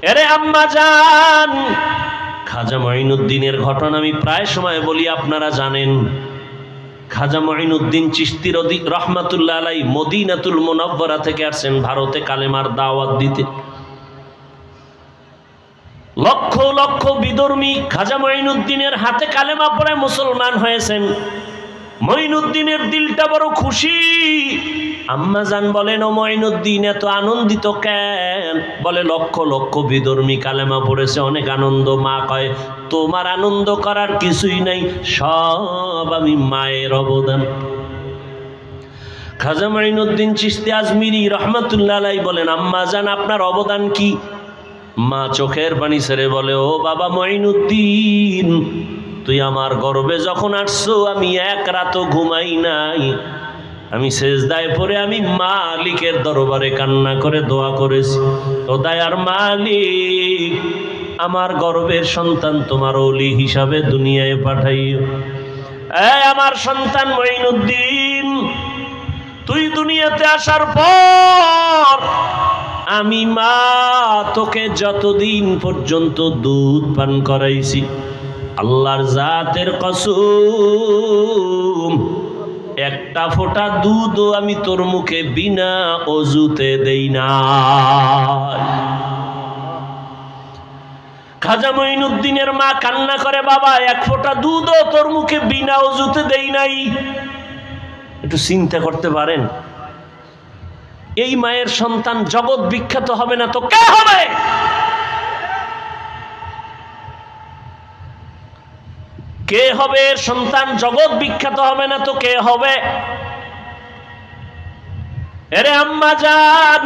এরে আম্মা জান, খাজা মঈনুদ্দিনের ঘটনা আমি প্রায় সময় বলি, আপনারা জানেন। খাজা মঈনুদ্দিন চিশতি রহমাতুল্লাহ আলাইহি মদিনাতুল মুনাওয়ারা থেকে আসছেন ভারতে কালেমার দাওয়াত দিতে। লক্ষ লক্ষ বিধর্মী খাজা মঈনুদ্দিনের হাতে কালেমা পড়ে মুসলমান হয়েছেন। মঈনুদ্দিনের দিলটা বড় খুশি। আম্মা জান বলেন, ও মঈনুদ্দিন এত আনন্দিত কেন? বলে, লক্ষ লক্ষ বিধর্মী কালেমা পড়েছে, অনেক আনন্দ। মা কয়, তোমার আনন্দ করার কিছুই নাই, সব আমি মায়ের অবদান। খাজা মঈনুদ্দিন চিশতি আজমিরি রহমাতুল্লাহ আলাইহি বলেন, আম্মা জান আপনার অবদান কি? মা চোখের পানি ছেড়ে বলে, ও বাবা মঈনুদ্দিন, তুই আমার গর্ভে যখন আসছো আমি এক রাতও ঘুমাই নাই। আমি সেজদায় পড়ে আমি মালিকের দরবারে কান্না করে দোয়া করেছি, ও দয়ার মালিক, আমার গর্ভের সন্তান তোমার ওলি হিসাবে দুনিয়ায় পাঠাইও। আমার সন্তান মঈনুদ্দিন, তুই দুনিয়াতে আসার পর আমি মা তোকে যতদিন পর্যন্ত দুধ পান করাইছি, আল্লাহর জাতের কসম, একটা ফোঁটা দুধও আমি তোর মুখে বিনা অজুতে দেই না। খাজা মঈনুদ্দিনের মা কান্না করে, বাবা এক ফোঁটা দুধও তোর মুখে বিনা অজুতে দেই নাই। একটু চিন্তা করতে পারেন, এই মায়ের সন্তান জগৎ বিখ্যাত হবে না তো কে হবে? কে হবে সন্তান? জগৎ বিখ্যাত হবে না তো কে হবে? এরে আম্মা জান,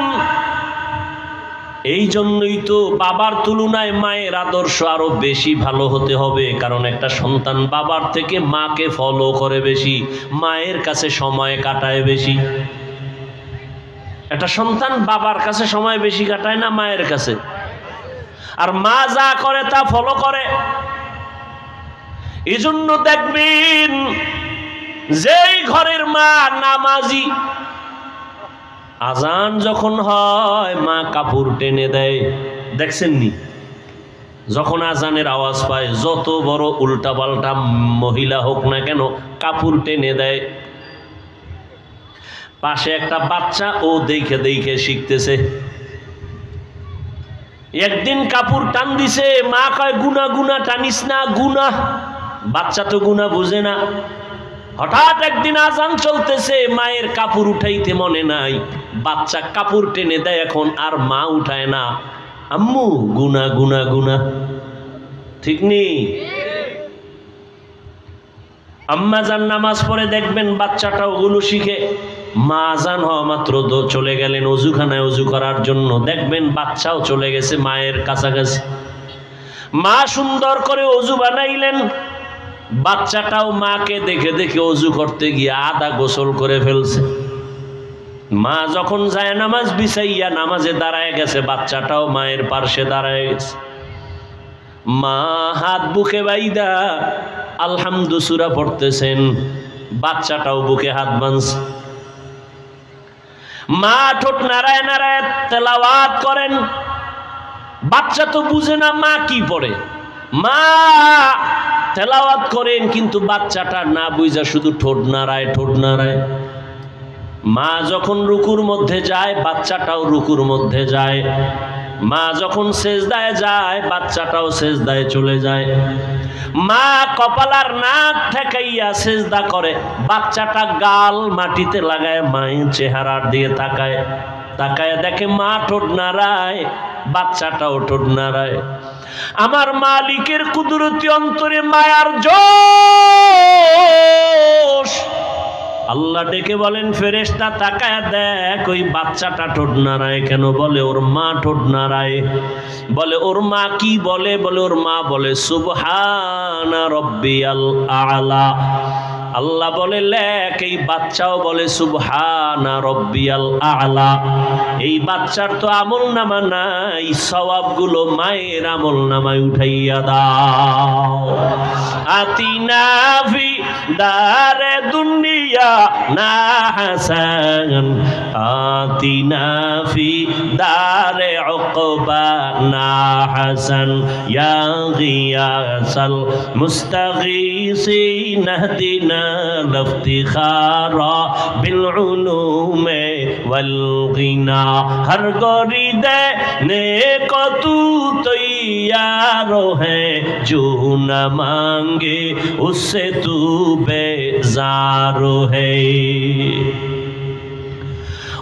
এই জন্যই তো বাবার তুলনায় মায়ের আদর্শ আরো বেশি ভালো হতে হবে। কারণ একটা সন্তান বাবার থেকে মাকে ফলো করে বেশি, মায়ের কাছে সময় কাটায় বেশি। একটা সন্তান বাবার কাছে সময় বেশি কাটায় না মায়ের কাছে? আর মা যা করে তা ফলো করে। এজন্য দেখবেন যেই ঘরের মা নামাজি, আজান যখন হয় মা কাপড় টেনে দেয়। দেখছেন নি? যখন আজানের আওয়াজ পায়, যত বড় উল্টা পাল্টা মহিলা হোক না কেন, কাপড় টেনে দেয়। পাশে একটা বাচ্চা, ও দেখে দেখে শিখতেছে। একদিন কাপড় টান দিছে, মা কয়, গুনা গুনা টানিস না, গুনা। বাচ্চা তো গুনা বুঝে না। হঠাৎ একদিন আজান চলতেছে, মায়ের কাপড় উঠাইতে মনে নাই, বাচ্চা কাপড় টেনে দেয় এখন, আর মা উঠায় না। আম্মু গুনা গুনা গুনা, ঠিক নেই? আম্মা জান নামাজ পড়ে, দেখবেন বাচ্চাটা ওগুলো শিখে। মা আজান হওয়া মাত্র চলে গেলেন অজুখানায় অজু করার জন্য, দেখবেন বাচ্চাও চলে গেছে মায়ের কাছাকাছি। মা সুন্দর করে অজু বানাইলেন, বাচ্চাটাও মাকে দেখে দেখে অজু করতে গিয়ে আধা গোসল করে ফেলছে। মা যখন যায় নামাজ বিছাইয়া নামাজে দাঁড়ায় গেছে, বাচ্চাটাও মায়ের পার্শ্বে দাঁড়ায় গেছে। মা হাত বুকে বাইদা আলহামদু সূরা পড়তেছেন, বাচ্চাটাও বুকে হাত বাঁধছে। মা ঠোঁট নাড়ায় নাড়ায় তেলাওয়াত করেন। বাচ্চা তো বুঝে না মা কি পড়ে, মা তেলাওয়াত করেন, কিন্তু বাচ্চাটা না বুঝা শুধু ঠোঁট নাড়ায় ঠোঁট নাড়ায়। মা যখন রুকুর মধ্যে যায়, বাচ্চাটাও রুকুর মধ্যে যায়। মা যখন সেজদায় যায়, বাচ্চাটাও সেজদায় চলে যায়। মা কপালার নাক ঠেকাইয়া সেজদা করে, বাচ্চাটা গাল মাটিতে লাগায় মায়ের চেহারার দিকে তাকায়। তাকায় দেখে মা ঠোঁট নাড়ায়, বাচ্চাটাও ঠোঁট নাড়ায়। আমার মালিকের কুদরতি অন্তরে মায়ার জোশ। আল্লাহ ডেকে বলেন, ফেরেশতা তাকায় দেখ ওই বাচ্চাটা ঠোঁট নাড়ায় কেন? বলে ওর মা ঠোঁট নাড়ায়। বলে ওর মা কি বলে? বলে ওর মা বলে সুবহানা রব্বিয়াল আলা। আল্লাহ বলে লেখ, এই বাচ্চাও বলে সুবহানা রব্বিয়াল আলা। এই বাচ্চার তো আমল নামা নাই, সওয়াবগুলো মায়ের আমল নামায় উঠাইয়া দাও। আতিনা ফি দারে দুনিয়া না হাসান আতিনা ফি দারে উকবা না হাসান ইয়া গিয়াসাল মুস্তাগীসিন ইহদিনা লিফতিখারা বিল উলুমে ওয়াল গিনা हर गोरी देने को तू तैयार है जो न मांगे उससे तू बेजार है।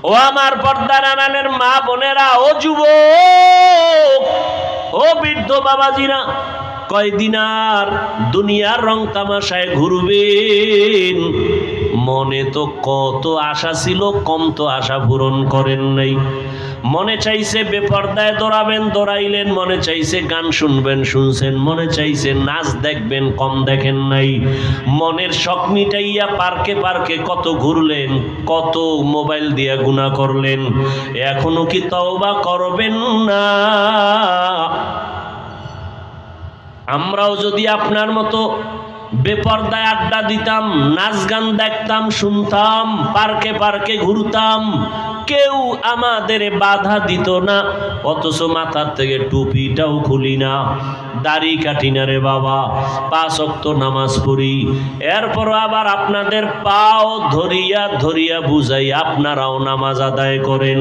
ও আমার পর্দার আড়ালের মা বোনেরা, ও যুবক, ও বৃদ্ধ বাবাজিরা, কয়দিন আর দুনিয়ার রং তামাশায় ঘুরবেন? মনে তো কত আশা ছিল, কম তো আশা পূরণ করেন নাই। মনে চাইছে বেপর্দায় দৌড়াবেন, দৌড়াইলেন। মনে চাইছে গান শুনবেন, শুনছেন। মনে চাইছে নাচ দেখবেন, কম দেখেন নাই। মনের শখ মিটাইয়া পার্কে পার্কে কত ঘুরলেন, কত মোবাইল দিয়া গুনাহ করলেন। এখনো কি তওবা করবেন না? আমরাও যদি আপনার মতো বেপর্দায় আড্ডা দিতাম, নাচ গান দেখতাম, শুনতাম, পার্কে পার্কে ঘুরতাম, কেউ আমাদের বাধা দিত না, অথচ মাথার থেকে টুপিটাও খুলি না, দাড়ি কাটি না রে বাবা, 5 ওয়াক্ত নামাজ পড়ি। এরপর আবার আপনাদের পাও ধরিয়া ধরিয়া বুঝাই আপনারাও নামাজ আদায় করেন।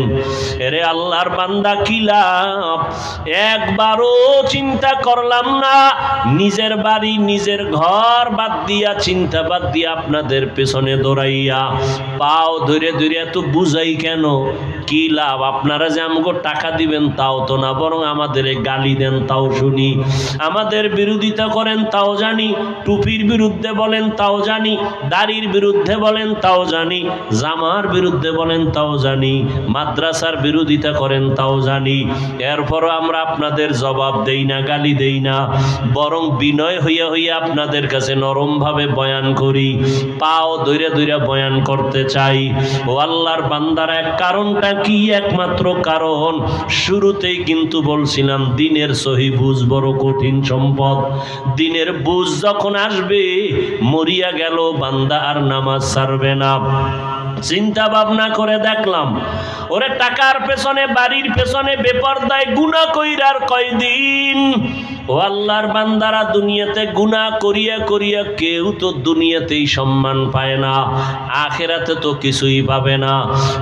এরে আল্লাহর বান্দা, কি লাভ? একবারও চিন্তা করলাম না নিজের বাড়ি নিজের ঘর বাদ দিয়া, চিন্তা বাদ দিয়া আপনাদের পেছনে দৌড়াইয়া পাও ধরে ধরে এত বুঝাই কেন? কি লাভ? আপনারা যে আমাকে টাকা দিবেন তাও তো না, বরং আমাদের গালি দেন তাও শুনি, আমাদের বিরোধিতা করেন তাও জানি, টুপির বিরুদ্ধে বলেন তাও জানি, দাড়ির বিরুদ্ধে বলেন তাও জানি, জামার বিরুদ্ধে বলেন তাও জানি, মাদ্রাসার বিরোধিতা করেন তাও জানি। এরপরও আমরা আপনাদের জবাব দেই না, গালি দেই না, বরং বিনয় হইয়া হইয়া আপনাদের কাছে নরমভাবে বয়ান করি, পাও ধইরা ধইরা বয়ান করতে চাই। ও আল্লাহর বান্দারা, এক কারণটা কি? একমাত্র কারণ শুরুতেই কিন্তু বলছিলাম, দিনের সহি বুঝ বড় কঠিন সম্পদ। দিনের বুঝ যখন আসবে, মরিয়া গেল বান্দা আর নামাজ ছাড়বে না। চিন্তা ভাবনা করে দেখলাম, ওরে টাকার পেছনে, বাড়ির পেছনে বেপরদায় গুনাহ কইরার কয়দিন? ও আল্লাহর বান্দারা, দুনিয়াতে গুনাহ করিয়া করিয়া কেউ তো দুনিয়াতেই সম্মান পায় না, আখেরাতে তো কিছুই পাবে না।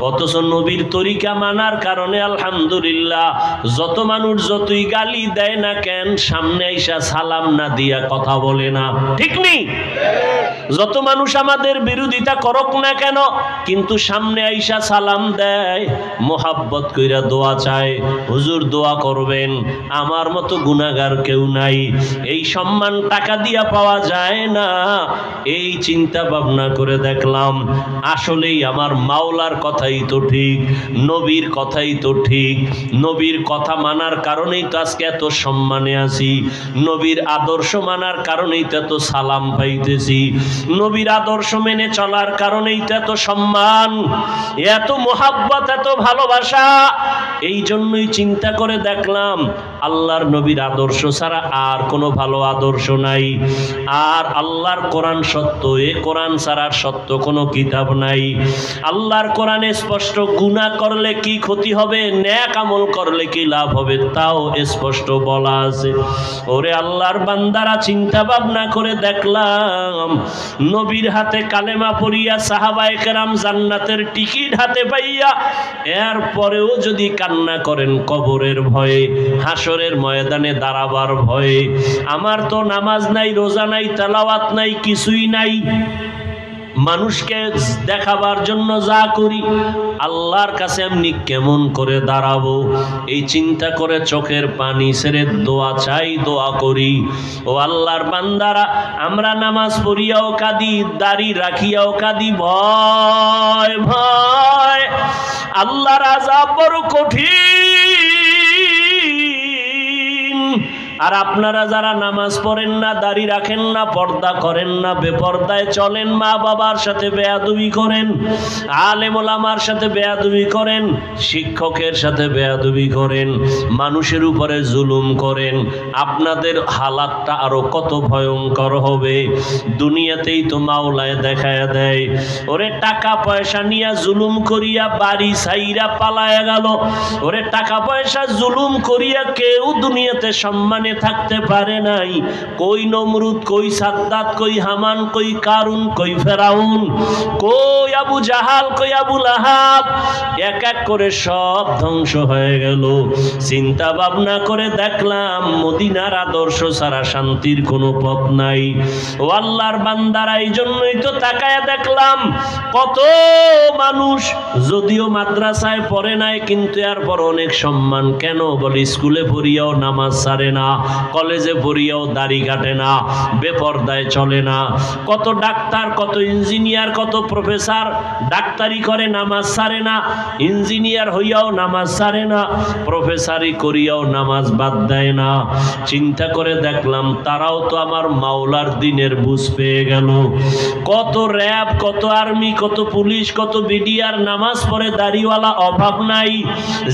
অথচ নবীর তরিকা মানার কারণে আলহামদুলিল্লাহ, যত মানুষ যতই গালি দেয় না কেন, সামনে আইসা সালাম না দিয়া কথা বলে না, ঠিক নেই? যত মানুষ আমাদের বিরোধিতা করুক না কেন, কিন্তু সামনে আইসা সালাম দেয়, মোহাব্বত কইরা দোয়া চায়, হুজুর দোয়া করবেন, আমার মতো গুনাহগার কেউ নাই। এই সম্মান টাকা দিয়া পাওয়া যায় না। এই চিন্তা ভাবনা করে দেখলাম, আসলেই আমার মাওলার কথাই তো ঠিক, নবীর কথাই তো ঠিক। নবীর কথা মানার কারণেই তো আজকে এত সম্মানে আছি, নবীর আদর্শ মানার কারণেই তো এত সালাম পাইতেছি, নবীর আদর্শ মেনে চলার কারণেই তো এত সম্মান, এত মোহাব্বত, এত ভালোবাসা। এই জন্যই চিন্তা করে দেখলাম, আল্লাহর নবীর আদর্শ ছাড়া আর কোনো ভালো আদর্শ নাই। আর আল্লাহর কোরআন সত্য, এ কোরআন ছাড়া সত্য কোনো কিতাব নাই। আল্লাহর কোরআনে স্পষ্ট, গুনাহ করলে কি ক্ষতি হবে, নেক আমল করলে কি লাভ হবে, তাও স্পষ্ট বলা আছে। ওরে আল্লাহর বান্দারা, চিন্তা ভাবনা করে দেখলাম, নবীর হাতে কালেমা পড়িয়া সাহাবায়ে কেরাম জান্নাতের টিকিট হাতে পাইয়া, এরপরেও যদি কান্না করেন কবরের ভয়ে, হাসরের ময়দানে দাঁড়াবার ভয়ে, আমার তো নামাজ নাই, রোজা নাই, তেলাওয়াত নাই, কিছুই নাই, মানুষকে দেখাবার জন্য যা করি, আল্লাহর কাছে আমি কেমন করে দাঁড়াবো, এই চিন্তা করে চোখের পানি ছেড়ে দোয়া চাই, দোয়া করি। ও আল্লাহর বান্দারা, আমরা নামাজ পড়িয়াও কাঁদি, দাড়ি রাখিয়াও কাঁদি, ভয় ভয়, আল্লাহর আযাব বড় কঠিন। আর আপনারা যারা নামাজ পড়েন না, দাড়ি রাখেন না, পর্দা করেন না, বেপর্দায় চলেন, মা বাবার সাথে বেয়াদবি করেন, আলেম ওলামার সাথে বেয়াদবি করেন, শিক্ষকের সাথে বেয়াদবি করেন, মানুষের উপরে জুলুম করেন, আপনাদের হালাতটা আরো কত ভয়ঙ্কর হবে। দুনিয়াতেই তো মাওলায় দেখায় দেয়, ওরে টাকা পয়সা নিয়ে জুলুম করিয়া বাড়ি ছাইরা পালায়া গেল, ওরে টাকা পয়সা জুলুম করিয়া কেউ দুনিয়াতে সম্মানে থাকতে পারে নাই। কই নমরুদ, কই সাদ্দাত, কই হামান, কই কারুন, কই ফেরাউন, কই আবু জাহাল, কই আবু লাহাব, এক এক করে সব ধ্বংস হয়ে গেল। চিন্তা ভাবনা করে দেখলাম মদিনার আদর্শ ছাড়া শান্তির কোনো পথ নাই। ও আল্লাহর বান্দারা, এই জন্যই তো তাকায়া দেখলাম কত মানুষ যদিও মাদ্রাসায় পড়ে নাই, কিন্তু এরপর অনেক সম্মান। কেন বলে স্কুলে পড়িয়াও নামাজ ছাড়ে না, কলেজে পড়িয়াও দাড়ি কাটে না, বেপর্দায় চলে না। কত ডাক্তার, কত ইঞ্জিনিয়ার, কত প্রফেসর ডাক্তারি করে নামাজ ছাড়ে না, ইঞ্জিনিয়ার হইয়াও নামাজ ছাড়ে না, প্রফেসরি করিয়াও নামাজ বাদ দেয় না। চিন্তা করে দেখলাম তারাও তো আমার মাওলার দিনের বুঝ পেয়ে গেল। কত র্যাব, কত আর্মি, কত পুলিশ, কত বিডিআর নামাজ পড়ে, দাড়িওয়ালা অভাব নাই।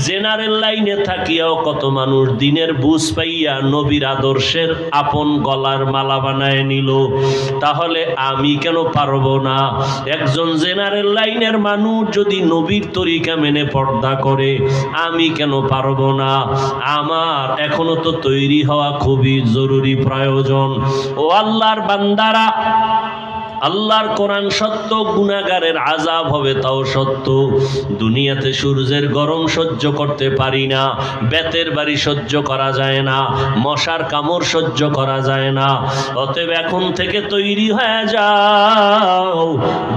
জেনারেল লাইনে থাকিয়াও কত মানুষ দিনের বুঝ পাইয়া নবীর আদর্শের আপন গলার মালা বানায় নিল। তাহলে আমি কেন পারবো না? একজন জেনারেল লাইনের মানুষ যদি নবীর তরিকা মেনে পর্দা করে, আমি কেন পারবো না? আমার এখনো তো তৈরি হওয়া খুবই জরুরি, প্রয়োজন। ও আল্লাহর বান্দারা, আল্লাহর কোরআন সত্য, গুনাহগারের আযাব হবে তাও সত্য। দুনিয়াতে সূর্যের গরম সহ্য করতে পারি না, বেতের বাড়ি সহ্য করা যায় না, মশার কামড় সহ্য করা যায় না। অতএব এখন থেকে তৈরি হয়ে যাও,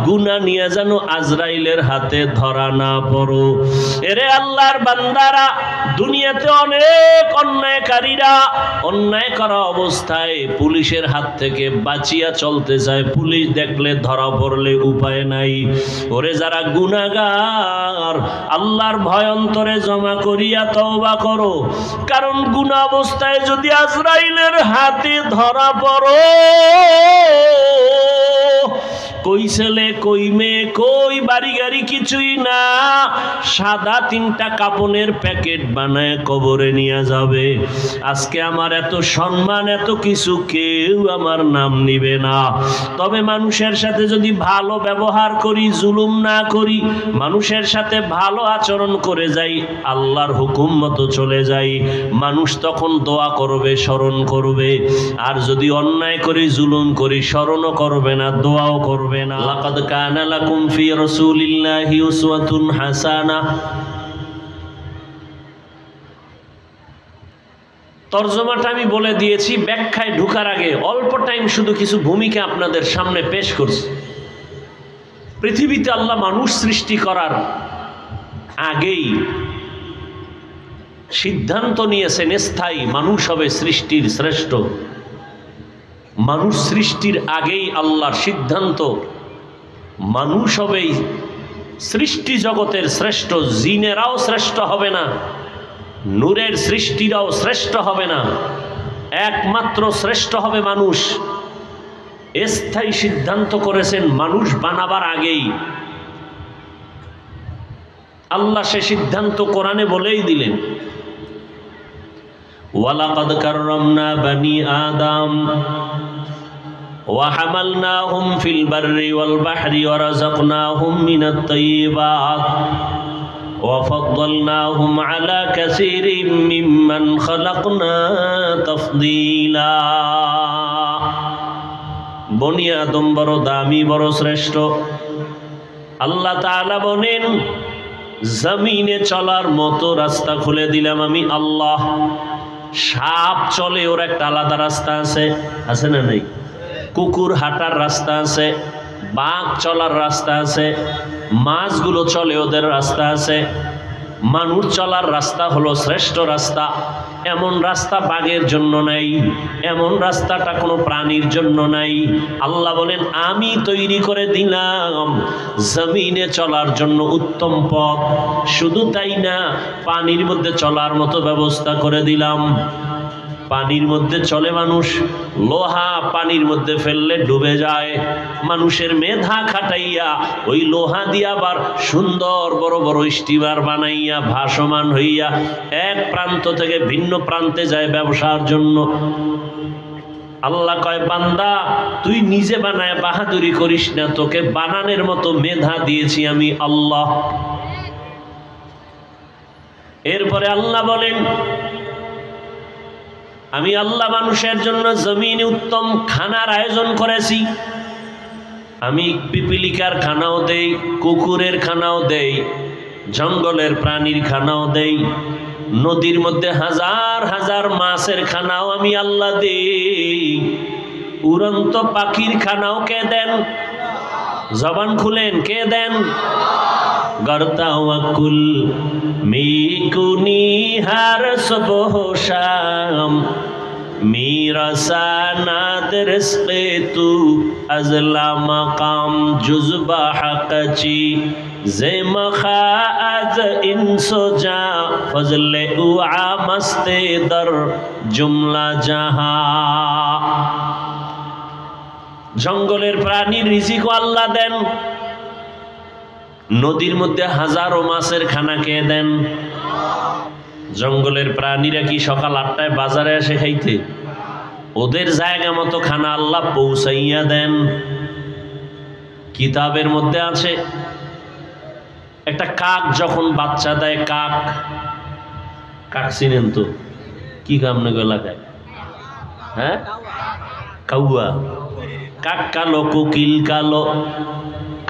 গুনাহ নিয়ে যেন আজরাইলের হাতে ধরা না পড়ো। এরে আল্লাহর বান্দারা, দুনিয়াতে অনেক অন্যায়কারীরা অন্যায় করা অবস্থায় পুলিশের হাত থেকে বাঁচিয়া চলতে চায়, পুলিশ দেখলে ধরা পড়লে উপায় নাই। ওরে যারা গুনাহগার, আল্লাহর ভয় অন্তরে জমা করিয়া তওবা করো, কারণ গুনাহ অবস্থায় যদি আজরাইলের হাতে ধরা পড়ো, কই ছেলে, কই মেয়ে, কই বাড়ি গাড়ি কিছুই না, সাদা 3টা কাপনের প্যাকেট বানায় কবরে নিয়ে যাবে। আজকে আমার এত সম্মান, এত কিছু, কেউ আমার নাম নিবে না। তবে মানুষের সাথে যদি ভালো ব্যবহার করি, জুলুম না করি, মানুষের সাথে ভালো আচরণ করে যাই, আল্লাহর হুকুম মতো চলে যাই, মানুষ তখন দোয়া করবে, স্মরণ করবে। আর যদি অন্যায় করি, জুলুম করি, স্মরণও করবে না, দোয়াও করবে না। লাকাদ কানা লাকুম ফি রাসূলিল্লাহি উসওয়াতুন হাসানাহ। তরজমাটা আমি বলে দিয়েছি, ব্যাখ্যায় ঢোকার আগে অল্প টাইম শুধু কিছু ভূমিকা আপনাদের সামনে পেশ করছি। পৃথিবীতে আল্লাহ মানুষ সৃষ্টি করার আগেই সিদ্ধান্ত নিয়েছেন স্থায়ী মানুষ হবে সৃষ্টির শ্রেষ্ঠ। মানুষ সৃষ্টির আগেই আল্লাহর সিদ্ধান্ত মানুষ হবেই সৃষ্টি জগতের শ্রেষ্ঠ। জিনেরাও শ্রেষ্ঠ হবে না, নূরের সৃষ্টিরাও শ্রেষ্ঠ হবে না, একমাত্র শ্রেষ্ঠ হবে মানুষ। স্থায়ী সিদ্ধান্ত করেছেন মানুষ বানাবার আগেই। আল্লাহ সে সিদ্ধান্ত কোরআনে বলেই দিলেন, ওয়ালাকাদ কাররামনা বানি আদম ওয়া হামালনাহুম ফিল বাররি ওয়াল বাহরি ওয়া রাযাকনাহুম মিনাত তাইয়্যিবাত ওয়া ফাদ্দালনাহুম আলা কাসীরিম মিম্মান খালাকনা তাফদীলা। বনি আদম বড় দামি, বড় শ্রেষ্ঠ। আল্লাহ তাআলা বলেন, জমিনে চলার মতো রাস্তা খুলে দিলাম আমি আল্লাহ। সাপ চলে, ওর একটা আলাদা রাস্তা আছে, আছে না নাই? কুকুর হাঁটার রাস্তা আছে, বাঘ চলার রাস্তা আছে, মাছগুলো চলে, ওদের রাস্তা আছে। মানুষ চলার রাস্তা হলো শ্রেষ্ঠ রাস্তা। এমন রাস্তা বাঘের জন্য নাই, এমন রাস্তাটা কোনো প্রাণীর জন্য নাই। আল্লাহ বলেন, আমি তৈরি করে দিলাম জমিনে চলার জন্য উত্তম পথ। শুধু তাই না, পানির মধ্যে চলার মতো ব্যবস্থা করে দিলাম। পানির মধ্যে চলে মানুষ, লোহা পানির মধ্যে ফেললে ডুবে যায়। মানুষের মেধা খাটাইয়া ওই লোহা দিয়া আবার সুন্দর বড় বড় স্টিমার বানাইয়া ভাসমান হইয়া এক প্রান্ত থেকে ভিন্ন প্রান্তে যায় ব্যবসার জন্য। আল্লাহ কয়, বান্দা তুই নিজে বানায় বাহাদুরি করিস না, তোকে বানানোর মতো মেধা দিয়েছি আমি আল্লাহ। এরপরে আল্লাহ বলেন, আমি আল্লাহ মানুষের জন্য জমিনে উত্তম খানার আয়োজন করেছি। আমি পিপিলিকার খানাও দেই, কুকুরের খানাও দেই, জঙ্গলের প্রাণীর খানাও দেই, নদীর মধ্যে হাজার হাজার মাছের খানাও আমি আল্লাহ দেই। উড়ন্ত পাখির খানাও কে দেন? জবান খুলেন, কে দেন? গর্তাওয়াকুল মিকুনি হার সুবহ শাম মিরাসানাত রিজকে তু আজলা মাকাম জুজবা হাকচি জেমখা আজ ইনসোজা ফজলে উআ মস্তে দর জুমলা জাহা। জঙ্গলের প্রাণীর রিজিক আল্লাহ দেন, নদীর মধ্যে হাজারো মাছের খানা কে দেন? জঙ্গলের প্রাণীরা কি সকাল 8টায় বাজারে আসে খাইতে? ওদের জায়গা মতো খানা আল্লাহ পৌঁছাইয়া দেন। কিতাবের মধ্যে আছে, একটা কাক যখন বাচ্চা দেয়, কাক কাক চিনেন তো? কি কাম না এলাকায়? হ্যাঁ, কাউয়া। কাক কালো, কোকিল কালো,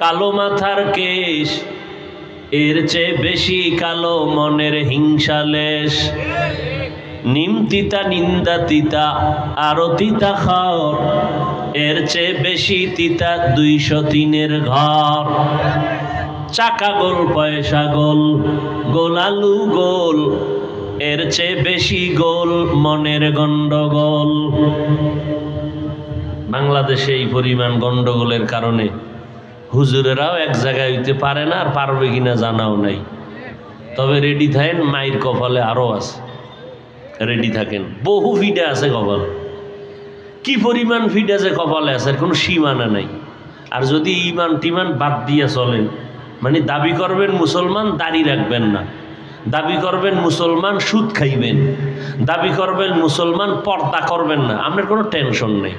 কালো মাথার কেশ, এর চেয়ে বেশি কালো মনের হিংসালেশ। নিম তিতা নিন্দা তিতা আরো তিতা খাওয়ার, এর চেয়ে বেশি তিতা 203-এর ঘর। চাকা গোল পয়সা গোল, গোলালু গোল, এর চেয়ে বেশি গোল মনের গন্ডগোল। বাংলাদেশে এই পরিমাণ গন্ডগোলের কারণে হুজুরেরাও এক জায়গায় হইতে পারে না, আর পারবে কিনা জানাও নাই। তবে রেডি থাকেন, মায়ের কপালে আরো আছে, রেডি থাকেন। বহু ফিডে আছে কপালে, কি পরিমাণ ফিড আছে কপালে আছে, কোনো সীমানা নাই। আর যদি ইমান টিমান বাদ দিয়ে চলেন, মানে দাবি করবেন মুসলমান, দাড়ি রাখবেন না, দাবি করবেন মুসলমান, সুদ খাইবেন, দাবি করবেন মুসলমান, পর্দা করবেন না, আপনার কোনো টেনশন নেই।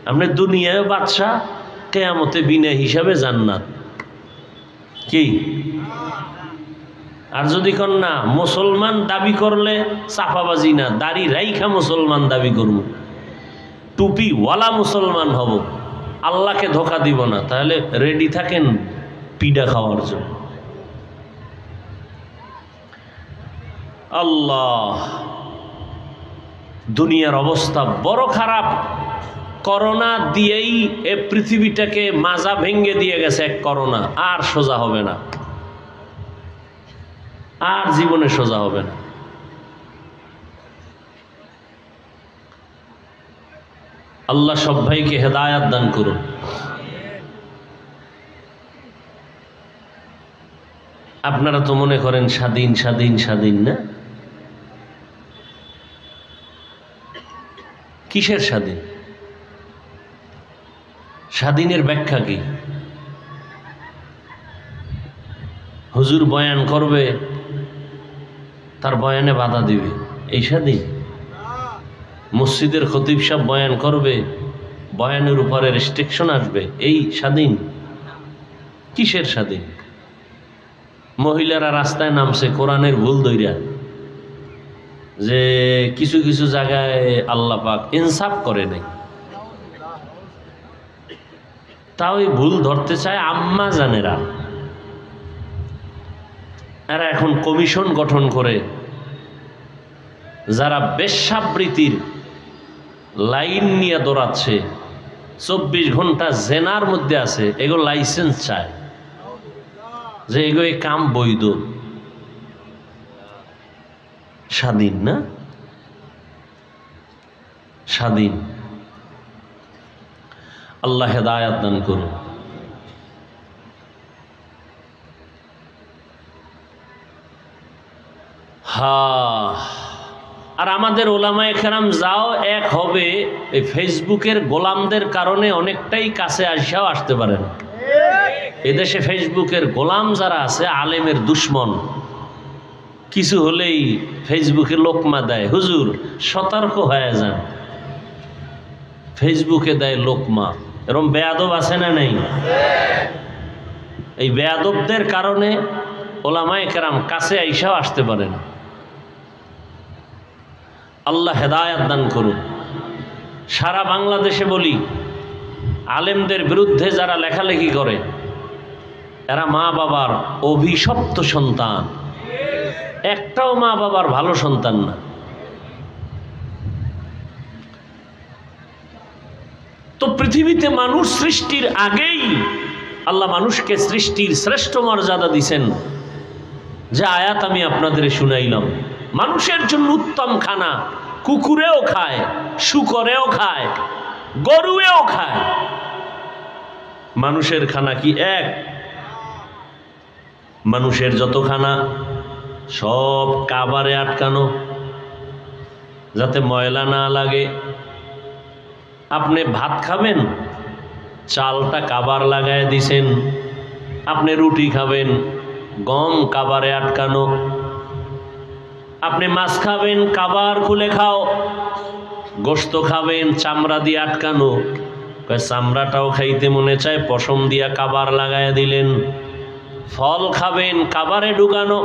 আপনার দুনিয়ায় বাদশা, কিয়ামতে বিনা হিসাবে জান্নাত। কি? আর যদি কন না মুসলমান দাবি করলে চাপাবাজি না, দাড়ি রাইখা মুসলমান দাবি করব, টুপিওয়ালা মুসলমান হব, আল্লাহকে ধোকা দিব না, তাহলে রেডি থাকেন পিডা খাওয়ার জন্য। আল্লাহ, দুনিয়ার অবস্থা বড় খারাপ। করোনা দিয়েই এ পৃথিবীটাকে মাজা ভেঙ্গে দিয়ে গেছে এক করোনা, আর সোজা হবে না, আর জীবনে সোজা হবে না। আল্লাহ সব ভাইকে হেদায়াত দান করুন। আপনারা তো মনে করেন স্বাধীন স্বাধীন স্বাধীন, না? কিসের স্বাধীন? স্বাধীনের ব্যাখ্যা কি? হুজুর বয়ান করবে, তার বয়ানে বাধা দিবে, এই স্বাধীন? মসজিদের খতিব সাহেব বয়ান করবে, বয়ানের উপরে রেস্ট্রিকশন আসবে, এই স্বাধীন? কিসের স্বাধীন? মহিলারা রাস্তায় নামছে কোরআনের ভুল ধইরা, যে কিছু কিছু জায়গায় আল্লাহ পাক ইনসাফ করে নাই, তাও ভুল ধরতে চায় আম্মা জানেরা। এরা এখন কমিশন গঠন করে, যারা বেশ্যাবৃত্তির লাইন নিয়ে দৌড়াচ্ছে, 24 ঘন্টা জেনার মধ্যে আছে, এগুলো লাইসেন্স চায়, যে এগুলো কাম বৈধ। স্বাধীন না? স্বাধীন। আল্লাহ হেদায়াত দান করুন। হা আর আমাদের ওলামায়ে কেরাম যাও এক হবে, এই ফেসবুকের গোলামদের কারণে অনেকটাই কাছে আসাও আসতে পারে না। এদেশে ফেসবুকের গোলাম যারা আছে, আলেমের দুশ্মন, কিছু হলেই ফেসবুকে লোকমা দেয়। হুজুর সতর্ক হয়ে যান, ফেসবুকে দেয় লোকমা। এরকম বেয়াদব আছে না নেই? এই বেয়াদবদের কারণে ওলামায়ে কেরাম কাছে আইসাও আসতে পারে না। আল্লাহ হেদায়েত দান করুন। সারা বাংলাদেশে বলি, আলেমদের বিরুদ্ধে যারা লেখালেখি করে এরা মা বাবার অভিশপ্ত সন্তান, একটাও মা বাবার ভালো সন্তান না। তো পৃথিবীতে মানুষ সৃষ্টির আগেই আল্লাহ মানুষকে সৃষ্টির শ্রেষ্ঠ মর্যাদা দিছেন, যে আয়াত আমি আপনাদের শুনাইলাম। মানুষের জন্য উত্তম খানা কুকুরেও খায়, শুকরেও খায়, গরুয়েও খায়। মানুষের খানা কি এক? মানুষের যত খানা সব কাবারে আটকানো, যাতে ময়লা না লাগে। আপনি ভাত খাবেন, চালটা কাবার লাগায় দিছেন। আপনি রুটি খাবেন, গম কাবারে আটকানো। আপনি মাছ খাবেন, কাবার খুলে খাও। গোশত খাবেন, চামড়া দিয়ে আটকানো। চামড়াটাও খাইতে মনে চায়, পশম দিয়া কাবার লাগায় দিলেন। ফল খাবেন, কাবারে ঢুকানো।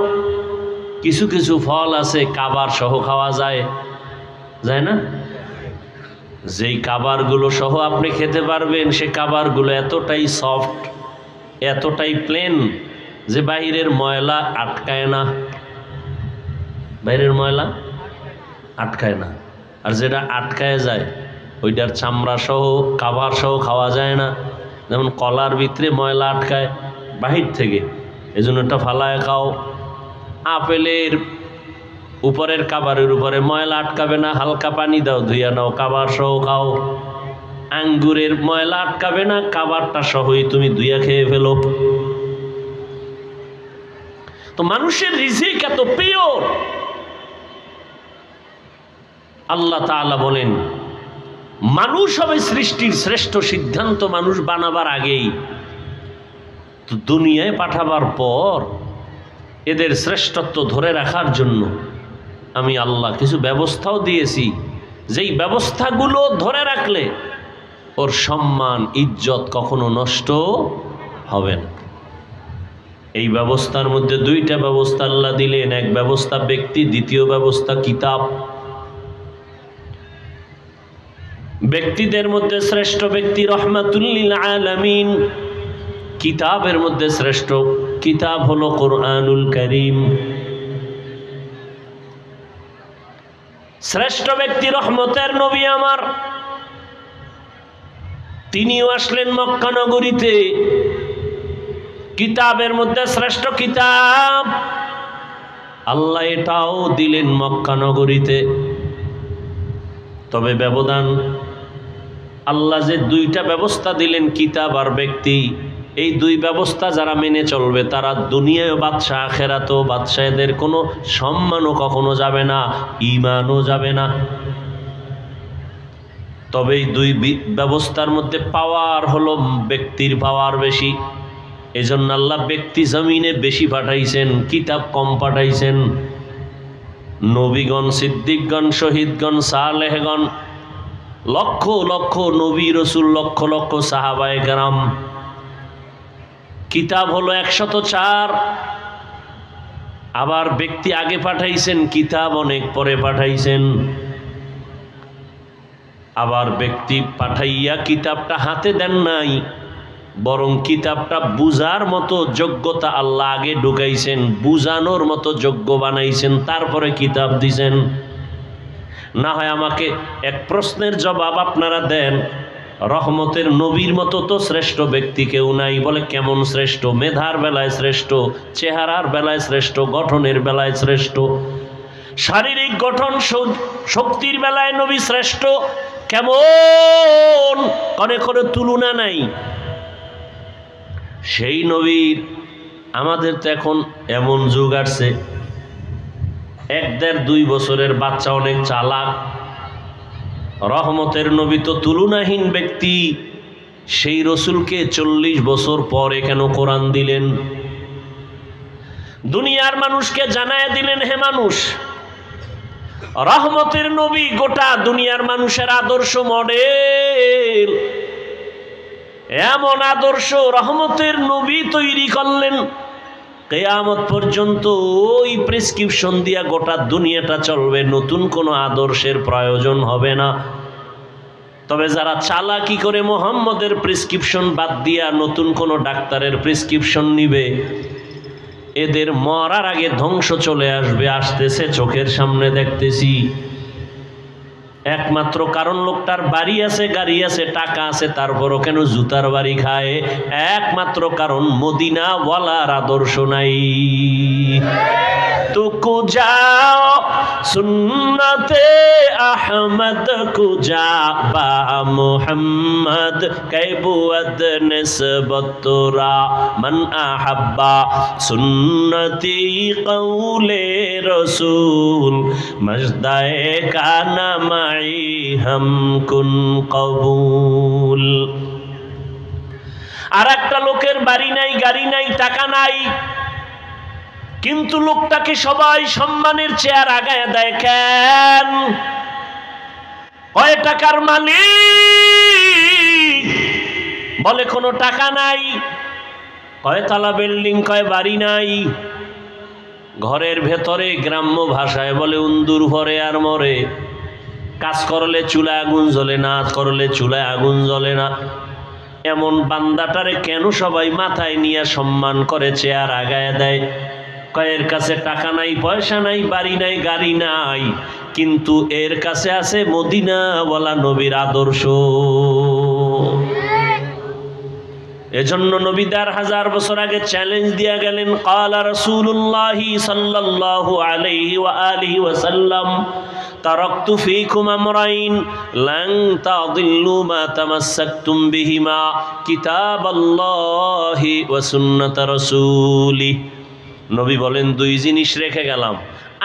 কিছু কিছু ফল আছে কাবার সহ খাওয়া যায়, যায় না? যেই কাবারগুলো সহ আপনি খেতে পারবেন, সে কাবারগুলো এতটাই সফট, এতটাই প্লেন যে বাইরের ময়লা আটকায় না। বাইরের ময়লা আটকায় না। আর যেটা আটকায় যায় ওইটার চামড়া সহ কাবার সহ খাওয়া যায় না। যেমন কলার ভিতরে ময়লা আটকায় বাহির থেকে, এই জন্য এটা ফালায় খাও। আপেলের উপরের কাবারের উপরে ময়লা আটকাবে না, হালকা পানি দাও, ধুইয়া নাও, কাবার সহ খাও। আঙ্গুরের ময়লা আটকাবে না, কাবারটা সহই তুমি ধুইয়া খেয়ে ফেলো। তো মানুষের রিজিক এত পিওর। আল্লাহ তাআলা বলেন, মানুষ হবে সৃষ্টির শ্রেষ্ঠ সিদ্ধান্ত মানুষ বানাবার আগেই। তো দুনিয়ায় পাঠাবার পর এদের শ্রেষ্ঠত্ব ধরে রাখার জন্য আমি আল্লাহ কিছু ব্যবস্থাও দিয়েছি, যেই ব্যবস্থাগুলো ধরে রাখলে ওর সম্মান ইজ্জত কখনো নষ্ট হবে না। এই ব্যবস্থার মধ্যে দুইটা ব্যবস্থা আল্লাহ দিলেন। এক ব্যবস্থা ব্যক্তি, দ্বিতীয় ব্যবস্থা কিতাব। ব্যক্তিদের মধ্যে শ্রেষ্ঠ ব্যক্তি রহমাতুল লিল আলামিন। কিতাবের মধ্যে শ্রেষ্ঠ কিতাব হলো কোরআনুল কারীম। শ্রেষ্ঠ ব্যক্তি রহমতের নবী আমার, তিনিও আসলেন মক্কা নগরীতে। কিতাবের মধ্যে শ্রেষ্ঠ কিতাব আল্লাহ এটাও দিলেন মক্কা নগরীতে। তবে ব্যবধান, আল্লাহ যে দুইটা ব্যবস্থা দিলেন, কিতাব আর ব্যক্তি, এই দুই ব্যবস্থা যারা মেনে চলবে তারা দুনিয়ায় বাদশাহ, আখেরাতেও বাদশাহ। এদের কোনো সম্মানও কখনো যাবে না, ঈমানও যাবে না। তবে এই দুই ব্যবস্থার মধ্যে পাওয়ার হলো ব্যক্তির পাওয়ার বেশি। এজন্য আল্লাহ ব্যক্তি জমিনে বেশি পাঠাইছেন, কিতাব কম পাঠাইছেন। নবীগণ, সিদ্দিকগণ, শহীদগণ, সালেহগণ, লক্ষ লক্ষ নবী রসুল, লক্ষ লক্ষ সাহাবায়ে কেরাম। কিতাব হলো 104। আবার ব্যক্তি আগে পাঠাইছেন, কিতাব অনেক পরে পাঠাইছেন। আবার ব্যক্তি পাঠাইয়া কিতাবটা হাতে দেন নাই, বরং কিতাবটা বুঝার মতো যোগ্যতা আল্লাহ আগে ঢুকাইছেন, বুঝানোর মতো যোগ্য বানাইছেন, তারপরে কিতাব দিছেন। না হয় আমাকে এক প্রশ্নের জবাব আপনারা দেন, রহমতের নবীর মতো তো শ্রেষ্ঠ ব্যক্তি কেউ নাই। বলে কেমন শ্রেষ্ঠ? মেধার বেলায় শ্রেষ্ঠ, চেহারার বেলায় শ্রেষ্ঠ, গঠনের বেলায় শ্রেষ্ঠ, শারীরিক গঠন শক্তির বেলায় নবী শ্রেষ্ঠ। কেমন করে করে তুলনা নাই। সেই নবীর, আমাদের তো এখন এমন যুগ আসছে, 1-1.5-2 বছরের বাচ্চা অনেক চালাক। রহমতের নবী তো তুলনাহীন ব্যক্তি, সেই রসুলকে 40 বছর পরে কেন কোরআন দিলেন? দুনিয়ার মানুষকে জানায় দিলেন, হে মানুষ, রহমতের নবী গোটা দুনিয়ার মানুষের আদর্শ মডেল। এমন আদর্শ রহমতের নবী তৈরি করলেন, কিয়ামত পর্যন্ত ওই প্রেসক্রিপশন দিয়া গোটা দুনিয়াটা চলবে, নতুন কোনো আদর্শের প্রয়োজন হবে না। তবে যারা চালাকি করে মুহাম্মদের প্রেসক্রিপশন বাদ দিয়া নতুন কোনো ডাক্তারের প্রেসক্রিপশন নিবে, এদের মরার আগে ধ্বংস চলে আসবে, আসতেছে চোখের সামনে দেখতেছি। একমাত্র কারণ লোকটার বাড়ি আছে, গাড়ি আছে, টাকা আছে, তারপরও কেন জুতার বাড়ি খায়? একমাত্র কারণ মদিনাওয়ালার আদর্শ নাই। তো কুজাও সুন্নতে আহমদ কুজা বা মুহাম্মদ কাইবুদ নিসবতরা মান আহাব্বা সুন্নতি কওলে রসুল মজদায়ে কানা মাই হাম কুন কবুল। আর একটা লোকের বাড়ি নাই, গাড়ি নাই, টাকা নাই, কিন্তু লোকটাকে সবাই সম্মানের চেয়ার আগায় দেয় কেন? কয় টাকার মালিক? বলে কোনো টাকা নাই। কয় তালা বিল্ডিং? কয় বাড়ি নাই। ঘরের ভেতরে গ্রাম্য ভাষায় বলে উন্দুর ভরে আর মরে। কাজ করলে চুলায় আগুন জ্বলে না, করলে চুলায় আগুন জ্বলে না। এমন বান্দাটারে কেন সবাই মাথায় নিয়ে সম্মান করে চেয়ার আগায় দেয়? কয়ের কাছে টাকা নাই, পয়সা নাই, বাড়ি নাই, গাড়ি নাই, কিন্তু এর কাছে আছে মদিনাওয়ালা নবীর আদর্শ। এজন্য নবী 1000 বছর আগে চ্যালেঞ্জ দিয়া গেলেন, ক্বালা রাসূলুল্লাহি সাল্লাল্লাহু আলাইহি ওয়া আলিহি ওয়াসাল্লাম তারাকতু ফীকুম আমরাইন লান তাদিল্লু মা তামাসসাকতুম বিহিমা কিতাবাল্লাহি ওয়া সুন্নাত রাসূলি। নবী বলেন, 2 জিনিস রেখে গেলাম,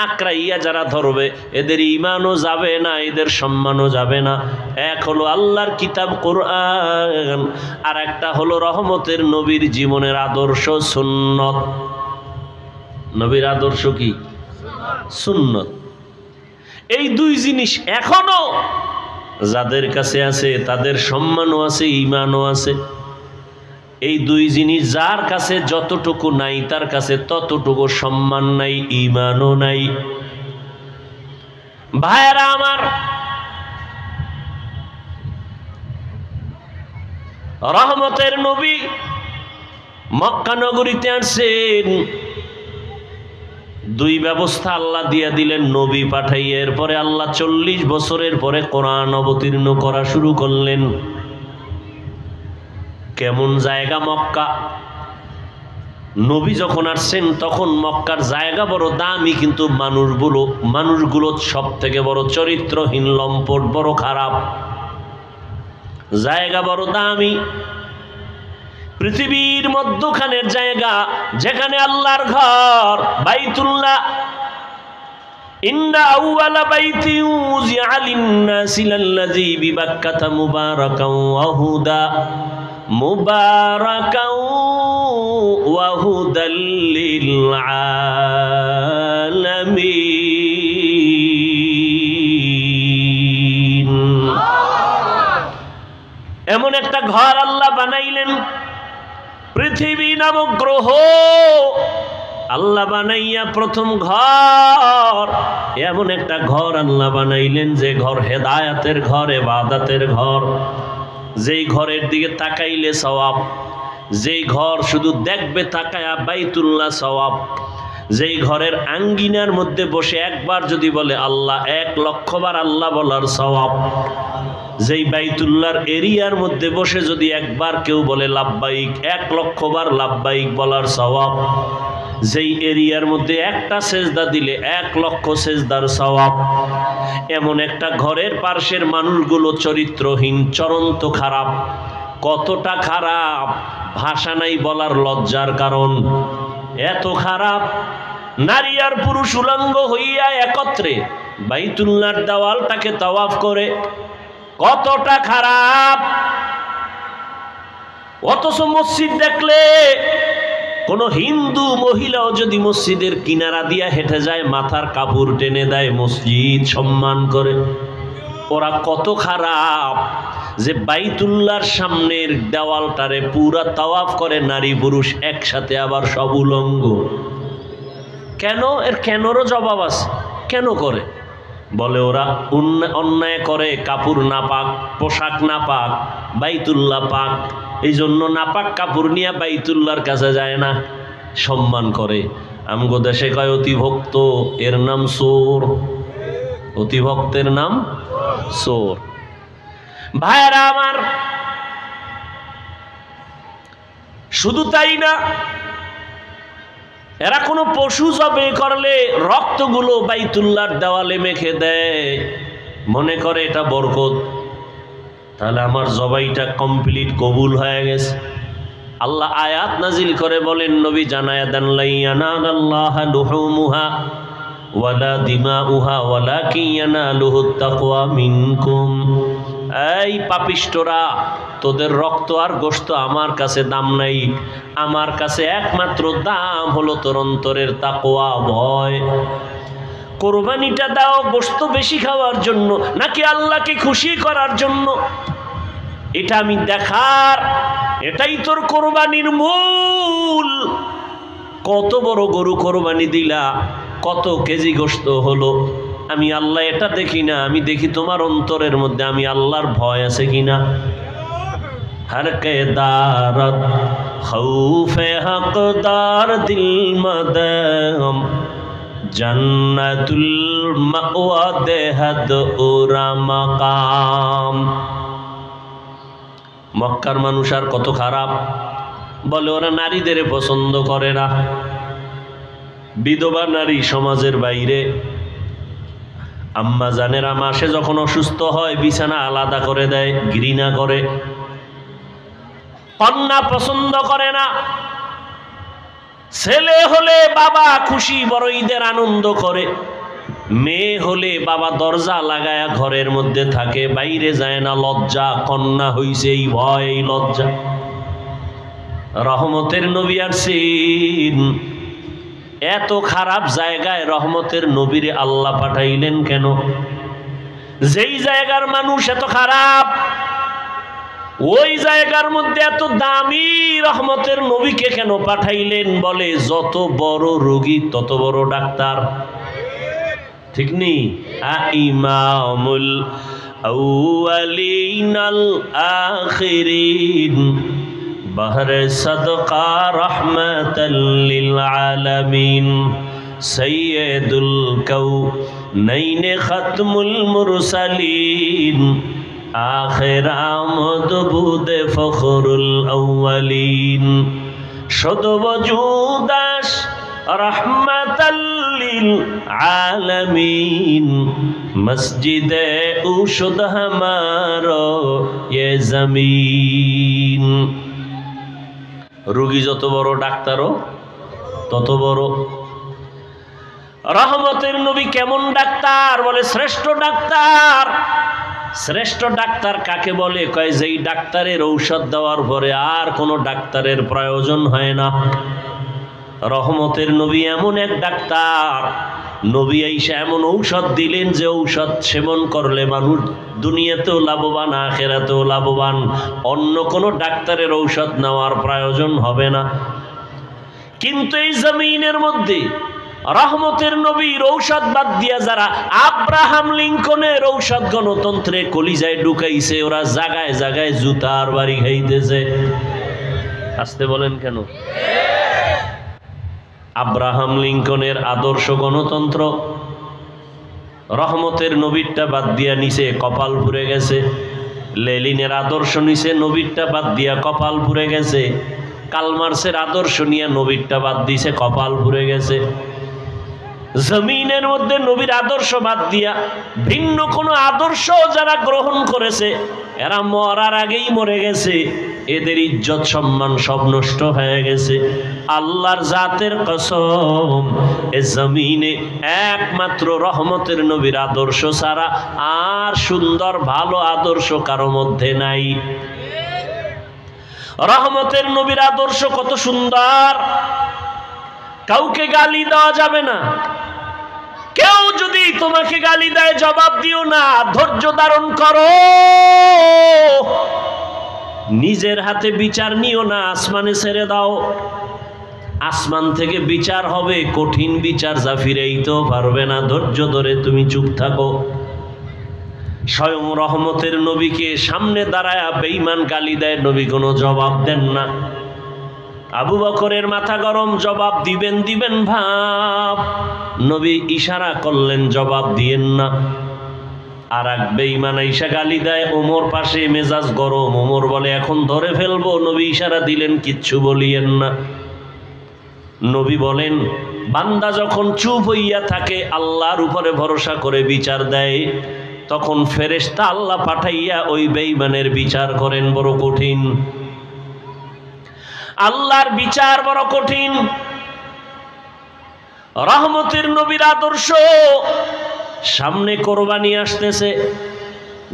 আঁকড়াইয়া যারা ধরবে এদের ঈমানও যাবে না, এদের সম্মানও যাবে না। এক হলো আল্লাহর কিতাব কোরআন, আর একটা হলো রহমতের নবীর জীবনের আদর্শ সুন্নত। নবীর আদর্শ কি? সুন্নত। এই 2 জিনিস এখনো যাদের কাছে আছে তাদের সম্মানও আছে, ঈমানও আছে। এই 2 জিনিস যার কাছে যতটুকু নাই তার কাছে ততটুকু সম্মান নাই, ঈমানও নাই। ভাইরা আমার, রহমতের নবী মক্কা নগরীতে আসছেন, 2 ব্যবস্থা আল্লাহ দিয়া দিলেন নবী পাঠাইয়া। এরপরে আল্লাহ 40 বছরের পরে কোরআন অবতীর্ণ করা শুরু করলেন। কেমন জায়গা মক্কা? নবী যখন আসছেন তখন মক্কার জায়গা বড় দামি, কিন্তু মানুষগুলো সব থেকে বড় চরিত্রহীন, লম্পট, বড় খারাপ। জায়গা বড় দামি, পৃথিবীর মধ্যখানের জায়গা, যেখানে আল্লাহর ঘর বাইতুল্লাহ। ইন্না আউওয়ালা বাইতি উযিআ লিন-নাসি লাল্লাযী বিবাক্কাতা মুবারাকান ওয়া হুদা মুবারাকাও ওয়া হুদাল লিল আলামিন। এমন একটা ঘর আল্লাহ বানাইলেন, পৃথিবী নামক গ্রহ আল্লাহ বানাইয়া প্রথম ঘর, এমন একটা ঘর আল্লাহ বানাইলেন যে ঘর হেদায়েতের ঘর, ইবাদতের ঘর, যেই ঘরের দিকে তাকাইলে সওয়াব, যেই ঘর শুধু দেখবে তাকায়া বাইতুল্লাহ সওয়াব, যেই ঘরের আঙ্গিনার মধ্যে বসে একবার যদি বলে আল্লাহ, 1,00,000 বার আল্লাহ বলার সওয়াব, যেই বাইতুল্লাহর এরিয়ার মধ্যে বসে যদি একবার কেউ বলে লাব্বাইক, 1,00,000 বার লাব্বাইক বলার সওয়াব, যেই এরিয়ার মধ্যে একটা সেজদা দিলে 1,00,000 সেজদার সওয়াব। এমন একটা ঘরের পার্শ্বের মানুষগুলো চরিত্রহীন, চরন্ত খারাপ। কতটা খারাপ ভাষা নাই বলার লজ্জার কারণ, এত খারাপ। নারী আর পুরুষ উলঙ্গ হইয়া একত্রে বাইতুল্লাহর দেওয়ালটাকে তাওয়াফ করে। কতটা খারাপ! অথচ মসজিদ দেখলে কোন হিন্দু মহিলাও যদি মসজিদের কিনারা দিয়া হেঁটে যায় মাথার কাপড় টেনে দেয়, মসজিদ সম্মান করে। ওরা কত খারাপ যে বাইতুল্লাহর সামনের দেওয়ালটারে পুরা তাওয়াফ করে নারী পুরুষ একসাথে, আবার সব উলঙ্গ। কেন? এর কেনরও জবাব আছে। কেন করে? বলে ওরা অন্যায় করে, কাপড় না পাক, পোশাক না পাক, বাইতুল্লাহ পাক, এই জন্য নাপাক কাপড় নিয়ে বাইতুল্লাহর কাছে যায় না, সম্মান করে। আমগো দেশে কয় অতিভক্ত, এর নাম চোর। অতিভক্তের নাম চোর। ভাইরা আমার, শুধু তাই না, এরা কোনো পশু জবে করলে রক্তগুলো বাইতুল্লাহর দেওয়ালে মেখে দেয়, মনে করে এটা বরকত। তাহলে আমার জবাইটা কমপ্লিট কবুল হয়ে গেছে। আল্লাহ আয়াত নাজিল করে বলেন, নবী জানায়া দেন, লা ইয়ানালাল্লাহা লুহুমুহা ওয়ালা দিমাউহা ওয়ালাকিন ইয়ানালুহুত তাকওয়া মিনকুম। এই পাপিষ্টরা, তোদের রক্ত আর গোশত আমার কাছে দাম নাই, আমার কাছে একমাত্র দাম হলো তোর অন্তরের তাকওয়া, ভয়। কোরবানিটা দাও গোশত বেশি খাওয়ার জন্য নাকি আল্লাহকে খুশি করার জন্য? এটা আমি দেখার, এটাই তোর কোরবানির মূল। কত বড় গরু কোরবানি দিলা, কত কেজি গোশত হলো, আমি আল্লাহ এটা দেখি না, আমি দেখি তোমার অন্তরের মধ্যে আমি আল্লাহর ভয় আছে কিনা। हर के दारत खौफे हकदार दिल मदम जन्नतुल मअवा देहद उरा मकाम। মক্কার মানুষ আর কত খারাপ! বলে ওরা নারীদের পছন্দ করে না, বিধবা নারী সমাজের বাইরে। আম্মা জানেরা মাসে যখন অসুস্থ হয় বিছানা আলাদা করে দেয়, ঘৃণা করে। কন্যা পছন্দ করে না। ছেলে হলে বাবা খুশি, বড় ঈদের আনন্দ করে। মেয়ে হলে বাবা দরজা লাগায়া ঘরের মধ্যে থাকে, বাইরে যায় না, লজ্জা। কন্যা হইছে এই ভয়, এই লজ্জা। রহমতের নবী আসছেন, এত খারাপ জায়গায় রহমতের নবীরে আল্লাহ পাঠাইলেন কেন? যেই জায়গার মানুষ এত খারাপ, ওই জায়গার মধ্যে এত দামি রহমতের নবীকে কেন পাঠাইলেন? বলে যত বড় রোগী তত বড় ডাক্তার, ঠিক নেই? ইমামুল আউয়ালিনাল আখিরিন বহরে সদকা রহমাতাল লিল আলামিন সৈয়দুল কাউনাইন খতমুল মুরসালিন আখির আমদ বুদে ফখরুল আউয়ালিন শুধু ওজুদাস রহমাতাল লিল আলামিন মসজিদে উশুদ হামারো ये জমিন। রোগী যত বড় ডাক্তারও তত বড়। রহমতের নবী কেমন ডাক্তার? বলে শ্রেষ্ঠ ডাক্তার। শ্রেষ্ঠ ডাক্তার কাকে বলে? কয় যেই ডাক্তারের ঔষধ দেওয়ার পরে আর কোনো ডাক্তারের প্রয়োজন হয় না। রহমতের নবী এমন এক ডাক্তার, নবী আইসা এমন ঔষধ দিলেন যে ঔষধ সেবন করলে মানুষ দুনিয়াতেও লাভবান, আখিরাতেও লাভবান। অন্য কোনো ডাক্তারের ঔষধ নেওয়ার প্রয়োজন হবে না। কিন্তু এই জমিনের মধ্যে রহমতের নবীর ঔষধ বাদ দিয়া যারা আব্রাহাম লিঙ্কনের ঔষধ গণতন্ত্রে কলিজায় ঢুকাইছে, ওরা জায়গায় জায়গায় জুতার বাড়ি খাইতেছে। আসতে বলেন কেন? আব্রাহাম লিঙ্কনের আদর্শ গণতন্ত্র রহমতের নবীরটা বাদ দিয়া নিচে কপাল পুড়ে গেছে। লেনিনের আদর্শ নিচে, নবীরটা বাদ দিয়া কপাল পুড়ে গেছে। কার্ল মার্ক্সের আদর্শ নিয়ে নবীরটা বাদ দিছে, কপাল পুড়ে গেছে। জমিনের মধ্যে নবীর আদর্শ বাদ দিয়া ভিন্ন কোনো আদর্শ যারা গ্রহণ করেছে এরা মরার আগেই মরে গেছে, এদের ইজ্জত সম্মান সব নষ্ট হয়ে গেছে। আল্লাহর জাতের কসম, এ জমিনে একমাত্র রহমতের নবীর আদর্শ ছাড়া আর সুন্দর ভালো আদর্শ কারো মধ্যে নাই। রহমতের নবীর আদর্শ কত সুন্দর, কাউকে গালি দেওয়া যাবে না। কেউ যদি তোমাকে গালি দেয় জবাব দিও না, ধৈর্য ধারণ করো। নিজের হাতে বিচার নিও না, আসমানে ছেড়ে দাও। আসমান থেকে বিচার হবে, কঠিন বিচার, যা ফিরেইতেও পারবে না। ধৈর্য ধরে তুমি চুপ থাকো। স্বয়ং রহমতের নবীকে সামনে দাঁড়ায় বেঈমান গালি দেয়, নবী কোনো জবাব দেন না। আবু বকরের মাথা গরম, জবাব দিবেন ভাব, নবী ইশারা করলেন জবাব দিয়েন না। আর এক বেঈমান আইসা গালি দেয়, ওমর পাশে, মেজাজ গরম। ওমর বলে এখন ধরে ফেলবো, নবী ইশারা দিলেন কিচ্ছু বলিয়েন না। নবী বলেন বান্দা যখন চুপ হইয়া থাকে, আল্লাহর উপরে ভরসা করে বিচার দেয়, তখন ফেরেশতা আল্লাহ পাঠাইয়া ওই বেঈমানের বিচার করেন। বড় কঠিন, আল্লাহর বিচার বড় কঠিন। রহমতের নবীর আদর্শ, সামনে কোরবানি আসতেছে,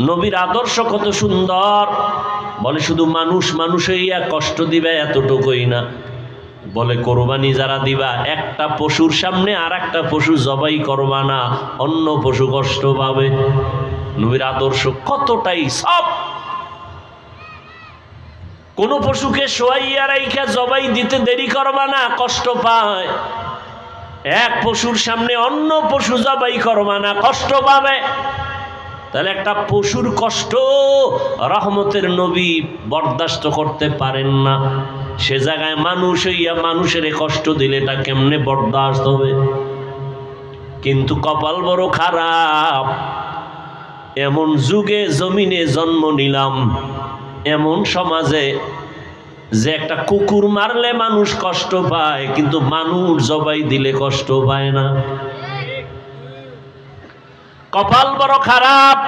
নবীর আদর্শ কত সুন্দর। বলে শুধু মানুষ হইয়া কষ্ট দিবে এতটুকুই না, বলে কোরবানি যারা দিবা একটা পশুর সামনে আর একটা পশু জবাই করবা না, অন্য পশু কষ্ট পাবে। নবীর আদর্শ কতটাই সব। কোন পশুকে শোয়াইয়া রাইখা জবাই দিতে দেরি করবা না, কষ্ট পায়। এক পশুর সামনে অন্য পশু জবাই করবা না, কষ্ট পাবে। তাহলে একটা পশুর কষ্ট রহমতের নবী বরদাস্ত করতে পারেন না, সে জায়গায় মানুষ হইয়া মানুষের কষ্ট দিলে এটা কেমনে বরদাস্ত হবে? কিন্তু কপাল বড় খারাপ, এমন যুগে জমিনে জন্ম নিলাম, এমন সমাজে যে একটা কুকুর মারলে মানুষ কষ্ট পায়, কিন্তু মানুষ জবাই দিলে কষ্ট পায় না। কপাল বড় খারাপ।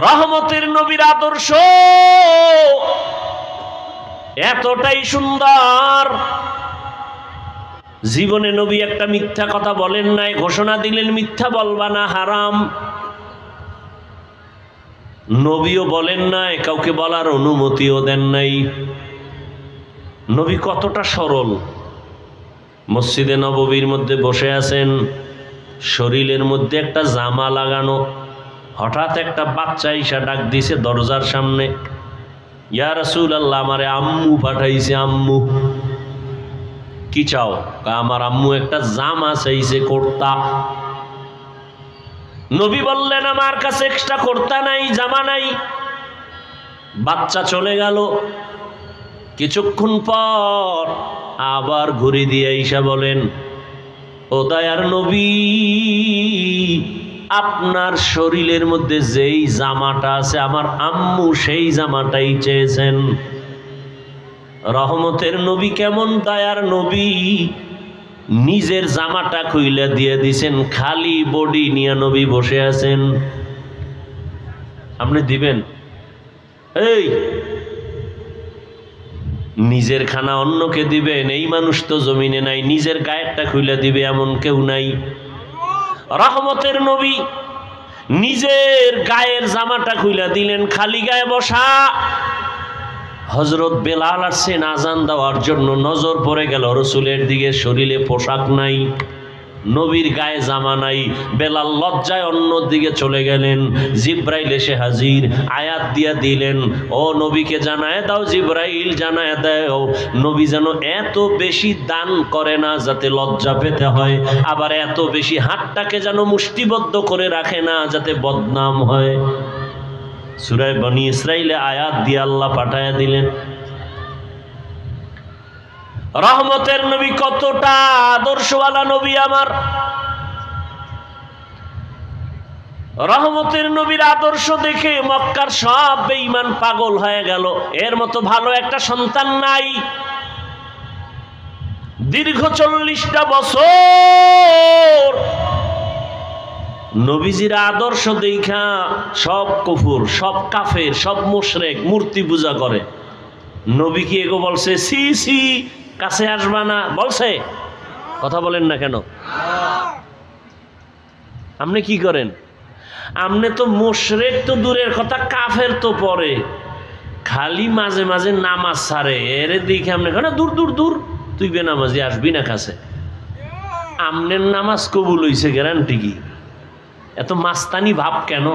রহমতের নবীর আদর্শ এতটাই সুন্দর, জীবনে নবী একটা মিথ্যা কথা বলেন নাই, ঘোষণা দিলেন মিথ্যা বলবা না, হারাম। নবীও বলেন নাই, কাউকে বলার অনুমতিও দেন নাই। নবী কতটা সরল। মসজিদে নববীর মধ্যে বসে আছেন, শরীরের মধ্যে একটা জামা লাগানো, হঠাৎ একটা বাচ্চা ইসা ডাক দিছে দরজার সামনে, ইয়া রাসূলুল্লাহ, আমারে আম্মু পাঠাইছে। আম্মু কি চাও? আমার আম্মু একটা জামা চাইছে, কুর্তা। নবী বললেন আমার কাছে এক্সট্রা কুর্তা নাই, জামা নাই। বাচ্চা চলে গেল। কিছুক্ষণ পর আবার ঘুরে দিয়ে ঈশা বলেন, ও দয়ার নবী, আপনার শরীরের মধ্যে যেই জামাটা আছে আমার আম্মু সেই জামাটাই চেয়েছেন। রহমতের নবী কেমন দয়ার নবী, নিজের জামাটা খুইলা দিয়ে দিছেন, খালি বডি নিয়ে নবী বসে আছেন। আপনি দিবেন? এই নিজের খানা অন্যকে দিবেন, এই মানুষ তো জমিনে নাই। নিজের গায়েরটা খুইলা দিবে এমন কেউ নাই। রহমতের নবী নিজের গায়ের জামাটা খুইলা দিলেন, খালি গায়ে বসা। হযরত বেলাল আসছেন আজান দেওয়ার জন্য, নজর পড়ে গেল রাসূলের দিকে, শরীরে পোশাক নাই, নবীর গায়ে জামা নাই। বেলাল লজ্জায় অন্য দিকে চলে গেলেন। জিব্রাইল এসে হাজির, আয়াত দিয়া দিলেন, ও নবীকে জানায় দাও, জিব্রাইল জানায় দাও, নবী যেন এত বেশি দান করে না যাতে লজ্জা পেতে হয়, আবার এত বেশি হাতটাকে যেন মুষ্টিবদ্ধ করে রাখে না যাতে বদনাম হয়। সূরা বনী ইসরাইলে আয়াত দিয়ে আল্লাহ পাঠায়া দিলেন। রহমতের নবী কতটা আদর্শওয়ালা নবী আমার। রহমতের নবীর আদর্শ দেখে মক্কার সব বেঈমান পাগল হয়ে গেল, এর মতো ভালো একটা সন্তান নাই। দীর্ঘ 40টা বছর নবীজির আদর্শ দেখা সব কুফর, সব কাফের, সব মুশরিক মূর্তি পূজা করে। নবী কি এগো বলছে সি সি কাছে আসবা না? বলছে? কথা বলেন না কেন? আপনি কি করেন? আপনি তো মুশরিক তো দূরের কথা, কাফের তো পরে, খালি মাঝে মাঝে নামাজ ছাড়ে। এর দেখে আপনি কেন দূর দূর দূর, তুই বেনামাজি আসবি না কাছে। আমনের নামাজ কবুল হইছে গ্যারান্টি কি? এত মাস্তানি ভাব কেন?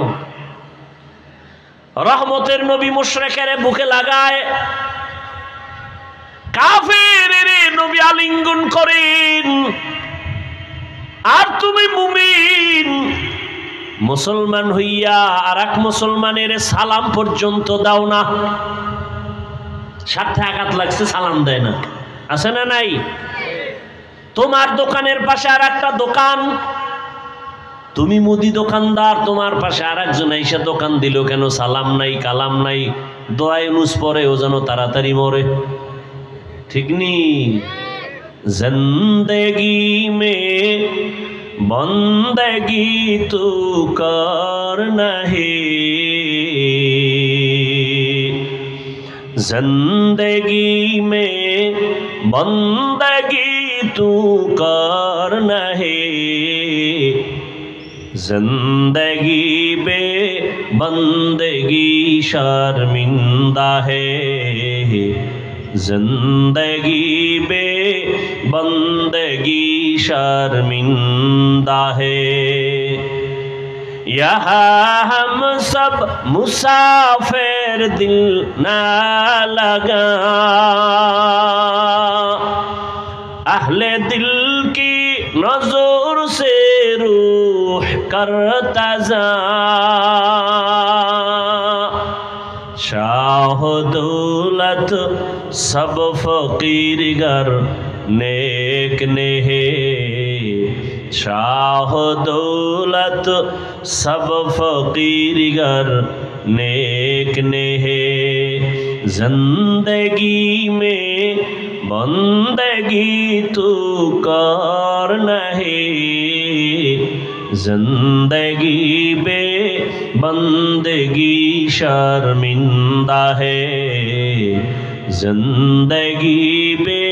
রহমতের নবী মুশরিকের বুকে লাগায়, কাফের নবী আলিঙ্গন করেন, আর তুমি মুমিন মুসলমান হইয়া আর এক মুসলমানের সালাম পর্যন্ত দাও না। সাথে আঘাত লাগছে, সালাম দেয় না, আছে না নাই? তোমার দোকানের পাশে আর একটা দোকান, তুমি মুদি দোকানদার, তোমার পাশে আর একজন এসে দোকান দিল, কেন সালাম নাই, কালাম নাই, দোয়ায় নুস পরে ও যেন তাড়াতাড়ি মরে। ঠিক নি? জিন্দেগি মে বন্দেগি তু কর নাহি, জিন্দেগি মে বন্দেগি তু কর নাহি, जिंदगी बे बंदगी शर्मिंदा है, जिंदगी बे बंदगी शर्मिंदा है। यहाँ हम सब मुसाफिर दिल ना लगा, अहले दिल की नजर से रूह करता जा, शाह दौलत सब फकीर गर नेक ने है, शाह दौलत सब फकीर गर नेक ने है, जिंदगी में बंदगी तू कर नहीं, जिंदगी बे बंदगी शर्मिंदा है, जिंदगी बे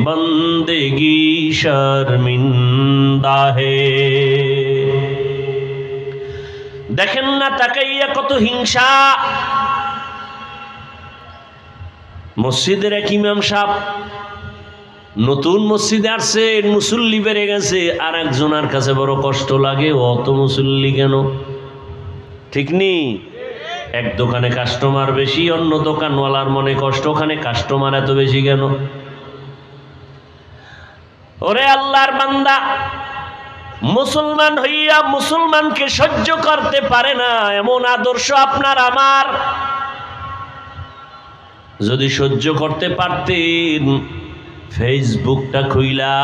बंदगी शर्मिंदा है। देखें ना ताकाइया कत हिंसा। মসজিদের এক ইমাম সাহেব নতুন মসজিদে আসছে, মুসল্লি বেড়ে গেছে, আর একজনের কাছে বড় কষ্ট লাগে, অত মুসল্লি কেন? ঠিক নি? এক দোকানে কাস্টমার বেশি, অন্য দোকানওয়ালার মনে কষ্ট, ওখানে কাস্টমার এত বেশি কেন? ওরে আল্লাহর বান্দা, মুসলমান হইয়া মুসলমানকে সহ্য করতে পারে না, এমন আদর্শ আপনার আমার। যদি সহ্য করতে পারতেন, ফেসবুকটা খুইলা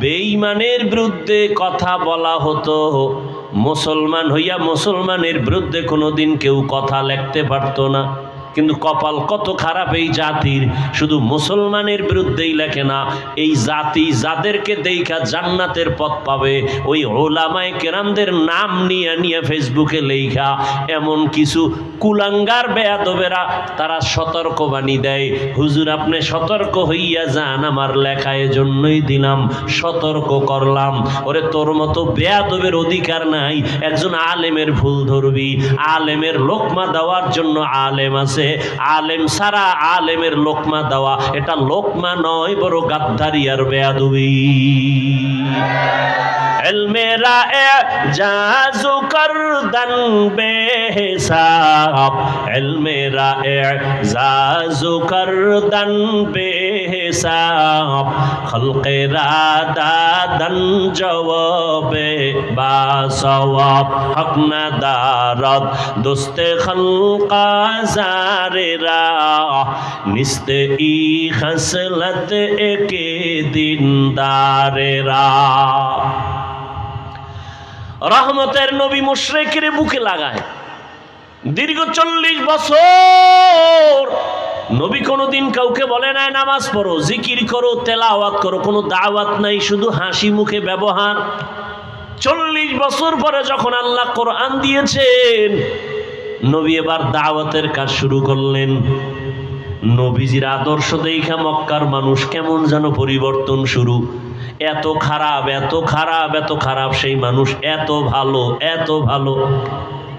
বেঈমানের বিরুদ্ধে কথা বলা হতো। মুসলমান হইয়া মুসলমানের বিরুদ্ধে কোনোদিন কেউ কথা লিখতে পারতো না। কিন্তু কপাল কত খারাপ এই জাতির, শুধু মুসলমানের বিরুদ্ধেই লেখে না, এই জাতি যাদেরকে দেখা জান্নাতের পথ পাবে ওই ওলামায়ে কেরামদের নাম নিয়ে নিয়ে ফেসবুকে লেখা। এমন কিছু কুলাঙ্গার বেয়াদবেরা তারা সতর্ক বাণী দেয়, হুজুর আপনি সতর্ক হইয়া যান, আমার লেখা এজন্যই দিলাম, সতর্ক করলাম। ওরে তোর মতো বেয়াদবের অধিকার নাই, একজন আলেমের ভুল ধরবি, আলেমের লোকমা দেওয়ার জন্য আলেম আছে, আলেম সারা আলেমের লোকমা দেওয়া এটা লোকমা নয়, বড় গাদ্দারি আর বেয়াদবি। ইলমেরা এজাজু করদান বেহিসাব, ইলমেরা এজাজু করদান বেহিসাব, খলকেরা দাদান জওয়াবে বা সওয়াব, হক না দারদ দোস্তে খলকা জারেরা, নিস্তে ই খসলত একে দিনদারেরা। রহমতের নবী মুশরিকের বুকে লাগায়, দীর্ঘ 40 বছর নবী কোনোদিন কাউকে বলে নাই নামাজ পড়ো, জিকির করো, তেলাওয়াত করো, কোনো দাওয়াত নাই, শুধু হাসি মুখে ব্যবহার। 40 বছর পরে যখন আল্লাহ কোরআন দিয়েছেন, নবী এবার দাওয়াতের কাজ শুরু করলেন। নবীজির আদর্শ দেখা মক্কার মানুষ কেমন যেন পরিবর্তন শুরু। এত খারাপ, এত খারাপ, এত খারাপ সেই মানুষ এত ভালো, এত ভালো,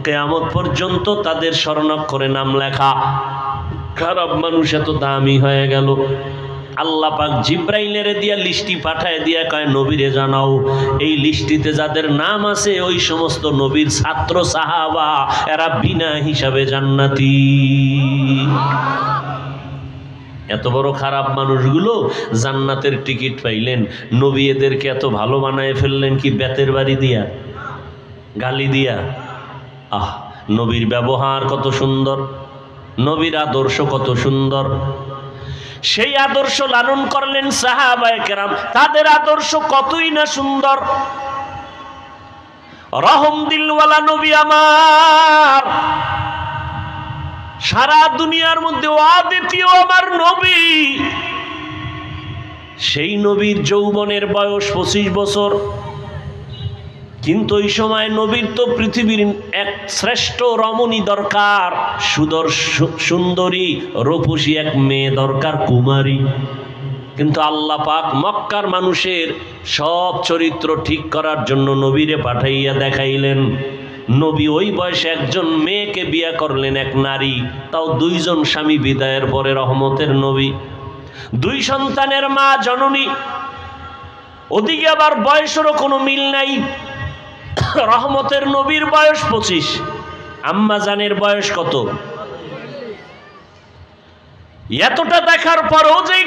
কিয়ামত পর্যন্ত তাদের স্বর্ণাক্ষরে নাম লেখা। খারাপ মানুষ এত দামি হয়ে গেল। আল্লাহ পাক জিব্রাইলের দিয়া লিস্টি পাঠায় দিয়া কয় নবীরে জানাও, এই লিস্টিতে যাদের নাম আছে ওই সমস্ত নবীর ছাত্র সাহাবা, এরা বিনা হিসাবে জান্নাতি। এত বড় খারাপ মানুষগুলো জান্নাতের টিকিট পাইলেন। নবী এদেরকে এত ভালো বানায় ফেললেন কি বেতের বাড়ি দিয়া, গালি দিয়া? আহ, নবীর ব্যবহার কত সুন্দর, নবীর আদর্শ কত সুন্দর। সেই আদর্শ লালন করলেন সাহাবায়ে কেরাম, তাদের আদর্শ কতই না সুন্দর। রহম দিলওয়ালা নবী আমার, সারা দুনিয়ার মধ্যে অদ্বিতীয় আমার নবী। সেই নবীর যৌবনের বয়স 25 বছর, কিন্তু ওই সময় নবীর তো পৃথিবীর এক শ্রেষ্ঠ রমণী দরকার, সুন্দরী রূপসী এক মেয়ে দরকার, কুমারী। কিন্তু আল্লাহ পাক মক্কার মানুষের সব চরিত্র ঠিক করার জন্য নবীরে পাঠাইয়া দেখাইলেন। নবী ওই বয়সে একজন মেয়েকে বিয়ে করলেন, এক নারী, তাও 2 জন স্বামী বিদায়ের পরে। রহমতের নবী, 2 সন্তানের মা, জননী। ওদিকে আবার বয়সেরও কোনো মিল নাই। রহমতের নবীর বয়স 25, আম্মা জানের বয়স কত? এতটা দেখার পরও যে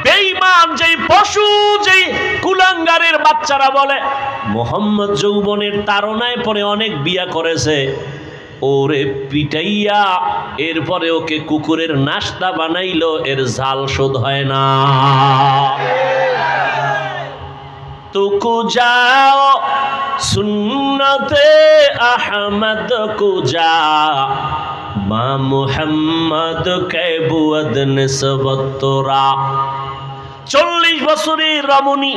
বেঈমান, যে পশু, যে কুলাঙ্গারের বাচ্চারা বলে মোহাম্মদ যৌবনের তাড়নায় পরে অনেক বিয়া করেছে, ওরে পিটাইয়া এরপরে ওকে কুকুরের নাস্তা বানাইলো, এর ঝাল শোধ হয় না। তুকু যাও সুন্নতে আহমদ কো যা, মা মুহাম্মদ কে বুয়দ নিসবত তোরা। 40 বছরের রমণী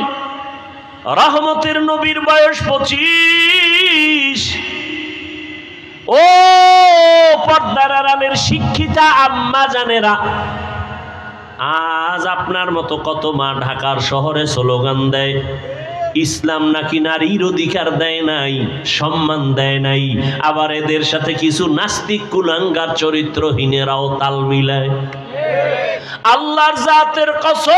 রহমতের নবীর বয়স 25। ও পর্দার আড়ালের শিক্ষিতা আম্মা জানেরা, আজ আপনার মতো কত মা ঢাকার শহরে স্লোগান দেয় ইসলাম নাকি নারীর অধিকার দেয় নাই, সম্মান দেয় নাই। আবার এদের সাথে কিছু নাস্তিক কুলাঙ্গার চরিত্রহীনেরাও তাল মিলায়। আল্লাহর জাতের কসম,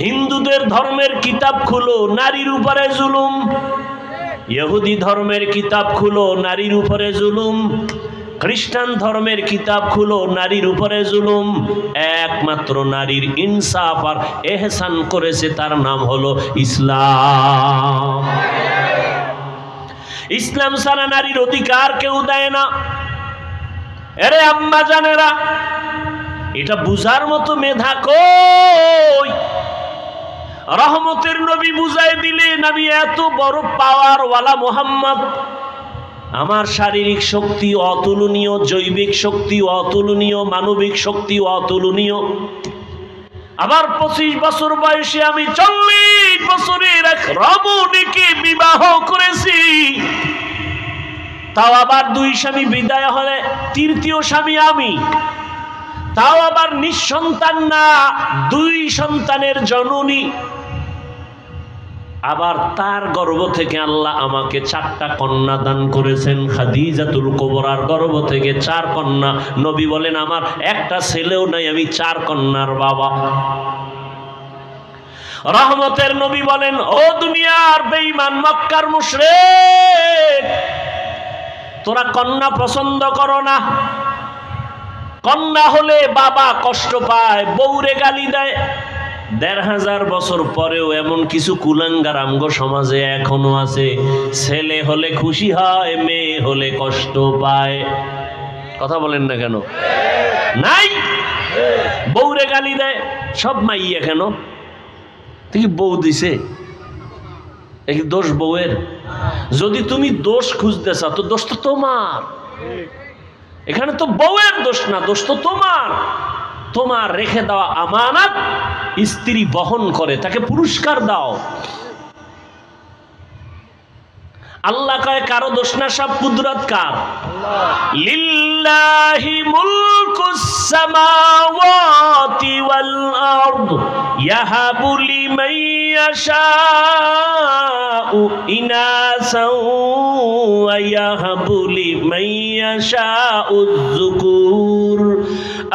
হিন্দুদের ধর্মের কিতাব খুলো, নারীর উপরে জুলুম। ইহুদি ধর্মের কিতাব খুলো, নারীর উপরে জুলুম। খ্রিস্টান ধর্মের কিতাব খুলো, নারীর উপরে জুলুম। একমাত্র নারীর ইনসাফ আর এহসান করেছে, তার নাম হলো ইসলাম। ইসলাম ছাড়া নারীর অধিকার কেউ দেয় না। আরে আম্মা জানেরা, এটা বুঝার মতো মেধা কই? রহমতের নবী বুঝাই দিলেন, আমি এত বড় পাওয়ার ওয়ালা মোহাম্মদ, আমার শারীরিক শক্তি অতুলনীয়, জৈবিক শক্তি অতুলনীয়, মানবিক শক্তি অতুলনীয়। আবার 25 বছর বয়সে আমি 40 বছরের এক রমণীকে বিবাহ করেছি। তাও আবার 2 স্বামী বিদায় হলে 3য় স্বামী আমি। তাও আবার নিঃসন্তান না, 2 সন্তানের জননী। আবার তার গর্ভ থেকে আল্লাহ আমাকে 4টা কন্যা দান করেছেন। খাদিজাতুল কুবরার গর্ভ থেকে 4 কন্যা। নবী বলেন আমার একটা ছেলেও নাই, আমি 4 কন্যার বাবা। রহমতের নবী বলেন, ও দুনিয়ার বেঈমান মক্কার মুশরিক, তোরা কন্যা পছন্দ করো না। কন্যা হলে বাবা কষ্ট পায়, বউরে গালি দেয়। 1500 বছর পরেও এমন কিছু কুলাঙ্গার আমগো সমাজে এখনো আছে। ছেলে হলে খুশি হয়, মেয়ে হলে কষ্ট পায়। কথা বলেন না কেন? নাই, বউরে গালি দেয়। সব মাইয়া কেন? তুই বউ দিছে, এই দোষ বউয়ের। যদি তুমি দোষ খুঁজতে চাও তো দোষ তো তোমার। এখানে তো বউয়ের দোষ না, দোষ তো তোমার। তোমার রেখে দেওয়া আমানত স্ত্রী বহন করে, তাকে পুরস্কার দাও। আল্লাহ কয় কারো দোষ না, সব কুদরত কার? লিল্লাহি মুলকুস সামাওয়াতি ওয়াল আরদ ইয়াহাবু লিমান ইয়াশাউ ইনাসা ওয়া ইয়াহাবু লিমান ইয়াশাউ যুকুর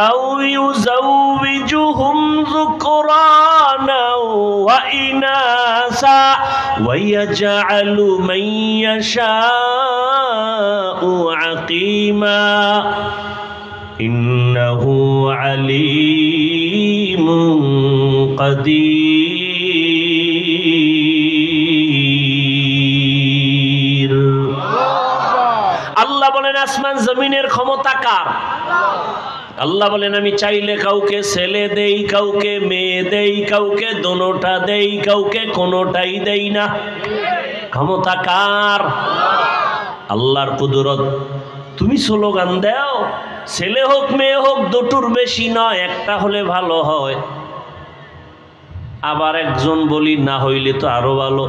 আও ইউযাউযুহুম যুকরানা ওয়া ইনাসা ওয়া ইয়াজআলু মান ইয়াশাউ আকিমা ইন্নাহু আলীমুন কাদির। আল্লাহ বলেন আসমান জমিনের ক্ষমতা কার? আল্লাহ বলেন আমি চাইলে কাউকে ছেলে দেই, কাউকে মেয়ে দেই, কাউকে দোনোটা দেই, কাউকে কোনোটাই দেই না। ক্ষমতা কার? আল্লাহর কুদরত। তুমি স্লোগান দাও ছেলে হোক মেয়ে হোক দুটোর বেশি নয়, একটা হলে ভালো হয়। আবার একজন বলি না হইলে তো আরো ভালো।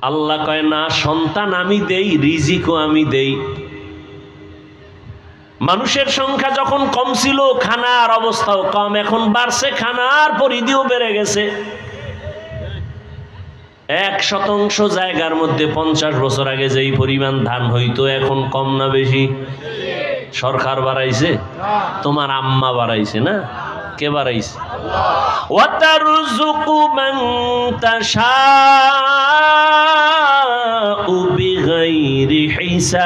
আল্লাহ কয় না, সন্তান আমি দেই, রিজিকও আমি দেই। মানুষের সংখ্যা যখন কম ছিল খানার অবস্থাও কম, এখন বাড়ছে, খানার পরিধিও বেড়ে গেছে। 1% জায়গার মধ্যে 50 বছর আগে যেই পরিমাণ ধান হইতো এখন কম না বেশি? সরকার বাড়াইছে? তোমার আম্মা বাড়াইছে না? কে বাড়াইছে? ওয়াতারযুকু মান তাশাউ বিগাইরি হিসাব।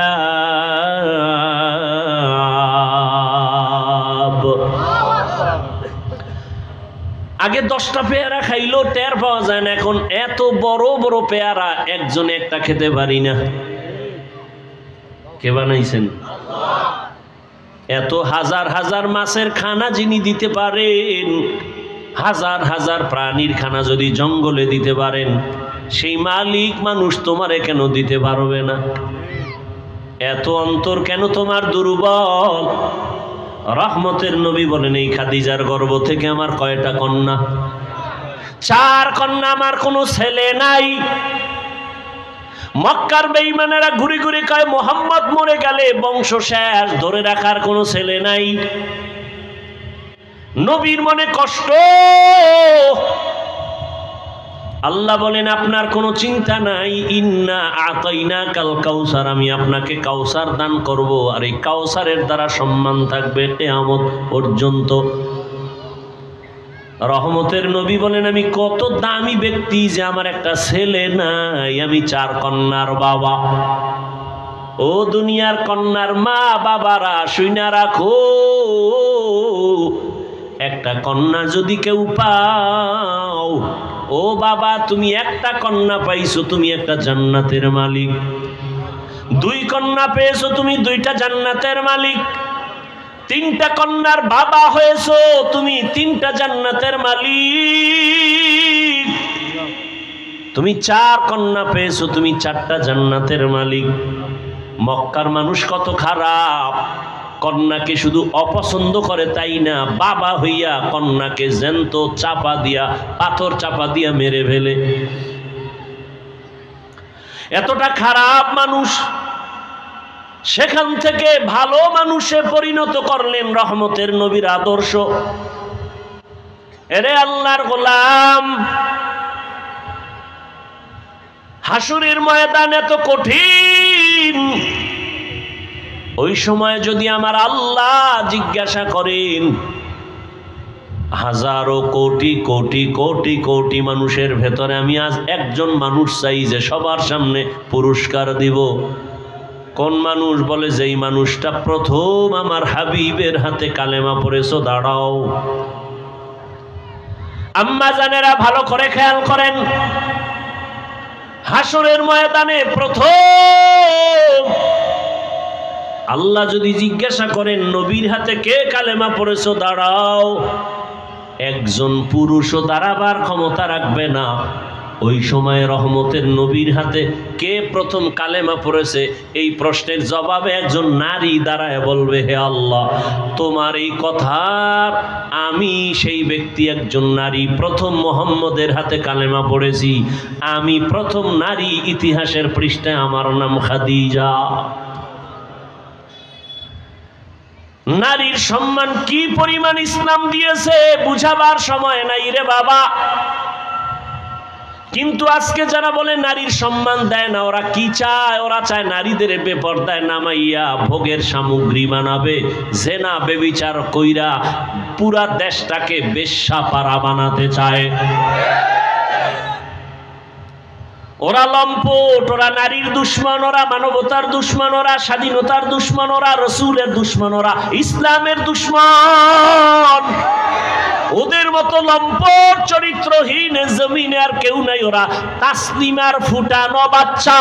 আগে 10টা পেয়ারা খাইলো টের পাওয়া যায় না, এখন এত বড় বড় পেয়ারা একজনে একটা খেতে পারি না। কে বানাইছেন? এত হাজার হাজার মাছের খানা যিনি দিতে পারেন, হাজার হাজার প্রাণীর খানা যদি জঙ্গলে দিতে পারেন, সেই মালিক মানুষ তোমারে কেন দিতে পারবে না? এত অন্তর কেন তোমার দুর্বল? রহমতের নবী বলেন এই খাদিজার গর্ভ থেকে আমার কয়টা কন্যা? 4 কন্যা, আমার কোনো ছেলে নাই। মক্কার বেঈমানেরা ঘুরে ঘুরে কয় মুহাম্মদ মরে গেলে বংশ শেষ, ধরে রাখার কোনো ছেলে নাই। নবীর মনে কষ্ট। আল্লাহ বলেন আপনার কোনো চিন্তা নাই, ইন্না আতাইনাকাল কাউসার, আমি আপনাকে কাউসার দান করব, আর এই কাউসারের দ্বারা সম্মান থাকবে কিয়ামত পর্যন্ত। রহমতের নবী বলেন আমি কত দামি ব্যক্তি যে আমার একটা ছেলে নাই, আমি 4 কন্যার বাবা। ও দুনিয়ার কন্যার মা বাবারা শুইনা রাখো, একটা কন্যা যদি কেউ পাও, ও বাবা তুমি একটা কন্যা পাইছো, তুমি একটা জান্নাতের মালিক। 2 কন্যা পেয়েছো, তুমি 2টা জান্নাতের মালিক। 3টা কন্যার বাবা হয়েছো, তুমি 3টা জান্নাতের মালিক। তুমি 4 কন্যা পেয়েছো, তুমি 4টা জান্নাতের মালিক। মক্কার মানুষ কত খারাপ, কন্যাকে শুধু অপছন্দ করে তাই না, বাবা হইয়া কন্যাকে জ্যান্ত চাপা দিয়া, পাথর চাপা দিয়া মেরে ফেলে। এতটা খারাপ মানুষ, সেখান থেকে ভালো মানুষে পরিণত করলেন রহমতের নবীর আদর্শ। এরে আল্লাহর গোলাম, হাসুরের ময়দান এত কঠিন, ওই সময় যদি আমার আল্লাহ জিজ্ঞাসা করেন, হাজারো কোটি কোটি কোটি কোটি মানুষের ভেতরে আমি আজ একজন মানুষ চাই যে সবার সামনে পুরস্কার দিব, কোন মানুষ? বলে যেই মানুষটা প্রথম আমার হাবিবের হাতে কালেমা পড়েছো, দাঁড়াও। আম্মা জানেরা ভালো করে খেয়াল করেন, হাসরের ময়দানে প্রথম আল্লাহ যদি জিজ্ঞাসা করেন নবীর হাতে কে কালেমা পড়েছো, দাঁড়াও, একজন পুরুষও দাঁড়াবার ক্ষমতা রাখবে না। ওই সময় রহমতের নবীর হাতে কে প্রথম কালেমা পড়েছে এই প্রশ্নের জবাবে একজন নারী দাঁড়ায় বলবে, হে আল্লাহ, তোমার এই কথার আমি সেই ব্যক্তি, একজন নারী, প্রথম মুহাম্মদের হাতে কালেমা পড়েছি, আমি প্রথম নারী ইতিহাসের পৃষ্ঠায়, আমার নাম খাদিজা। নারীর সম্মান কি পরিমাণ ইসলাম দিয়েছে বুঝাবার সময় নাই রে বাবা। কিন্তু আজকে যারা বলে নারীর সম্মান দেয় না, ওরা কি চায়? ওরা চায় নারীদের বেপরদায় নামাইয়া ভোগের সামগ্রী বানাবে, জেনা বেবিচার কইরা পুরা দেশটাকে বেশ্যাপাড়া বানাতে চায়। ওরা লম্পট, ওরা নারীর দুশ্মন, ওরা মানবতার দুশ্মন, ওরা স্বাধীনতার দুশ্মন, ওরা রসুলের দুশ্মন, ওরা ইসলামের দুশ্মন। ওদের মতো লম্পট চরিত্রহীন জমিনে আর কেউ নাই। ওরা তাসলিমার ফুটানো বাচ্চা।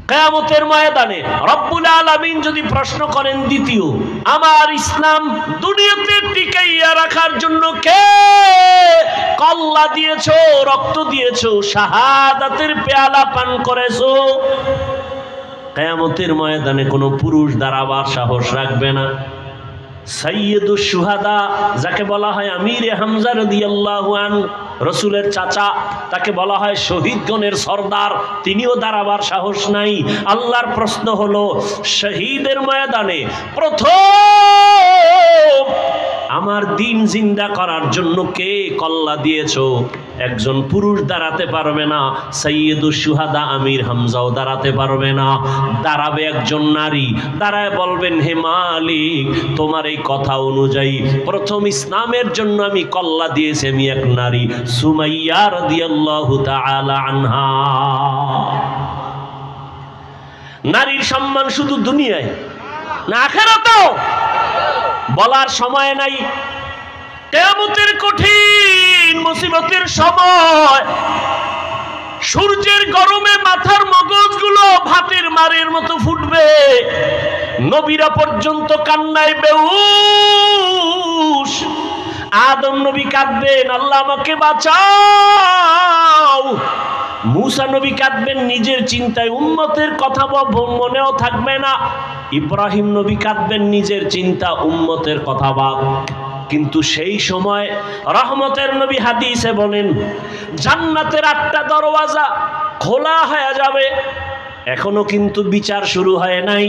কিয়ামতের ময়দানে রব্বুল আলামিন যদি প্রশ্ন করেন, দ্বিতীয়, আমার ইসলাম দুনিয়াতে টিকাইয়া রাখার জন্য কে কল্লা দিয়েছো, রক্ত দিয়েছো, শাহাদাতের পেয়ালা পান করেছো? কিয়ামতের ময়দানে কোনো পুরুষ দাঁড়াবার সাহস রাখবে না। সাইয়্যিদুশ শুহাদা, যাকে বলা হয় আমিরে হামজা রাদিয়াল্লাহু আনহু, রসুলের চাচা, তাকে বলা হয় শহীদগণের সর্দার, তিনিও দাঁড়াবার সাহস নাই। আল্লাহর প্রশ্ন হলো, শহীদের ময়দানে প্রথম আমার দিন জিন্দা করার জন্য কে কল্লা দিয়েছো? একজন পুরুষ দাঁড়াতে পারবে না, সাইয়্যিদুশ শুহাদা আমির হামজাও দাঁড়াতে পারবে না। দাঁড়াবে একজন নারী, দাঁড়ায় বলবেন, হে মালিক, তোমার এই কথা অনুযায়ী প্রথম ইসলামের জন্য আমি কল্লা দিয়েছি আমি এক নারী, সুমাইয়া রাদিয়াল্লাহু তাআলা আনহা। নারীর সম্মান শুধু দুনিয়ায় না আখিরাতেও বলার সময় নাই। কিয়ামতের কঠিন মুসিবতের সময় সূর্যের গরমে মাথার মগজগুলো ভাতের মারের মতো ফুটবে, নবীরা পর্যন্ত কান্নায় বেহুশ। আদম নবী কাঁদবেন, আল্লাহ আমাকে বাঁচাও। মুসা নবী কাঁদবেন নিজের চিন্তায়, উম্মতের কথা মনেও থাকবে না। ইব্রাহিম নবী কাঁদবেন নিজের চিন্তা, উম্মতের কথা বাদ। কিন্তু সেই সময় রহমতের নবী হাদিসে বলেন, জান্নাতের 8টা দরওয়াজা খোলা হয়ে যাবে। এখনো কিন্তু বিচার শুরু হয় নাই।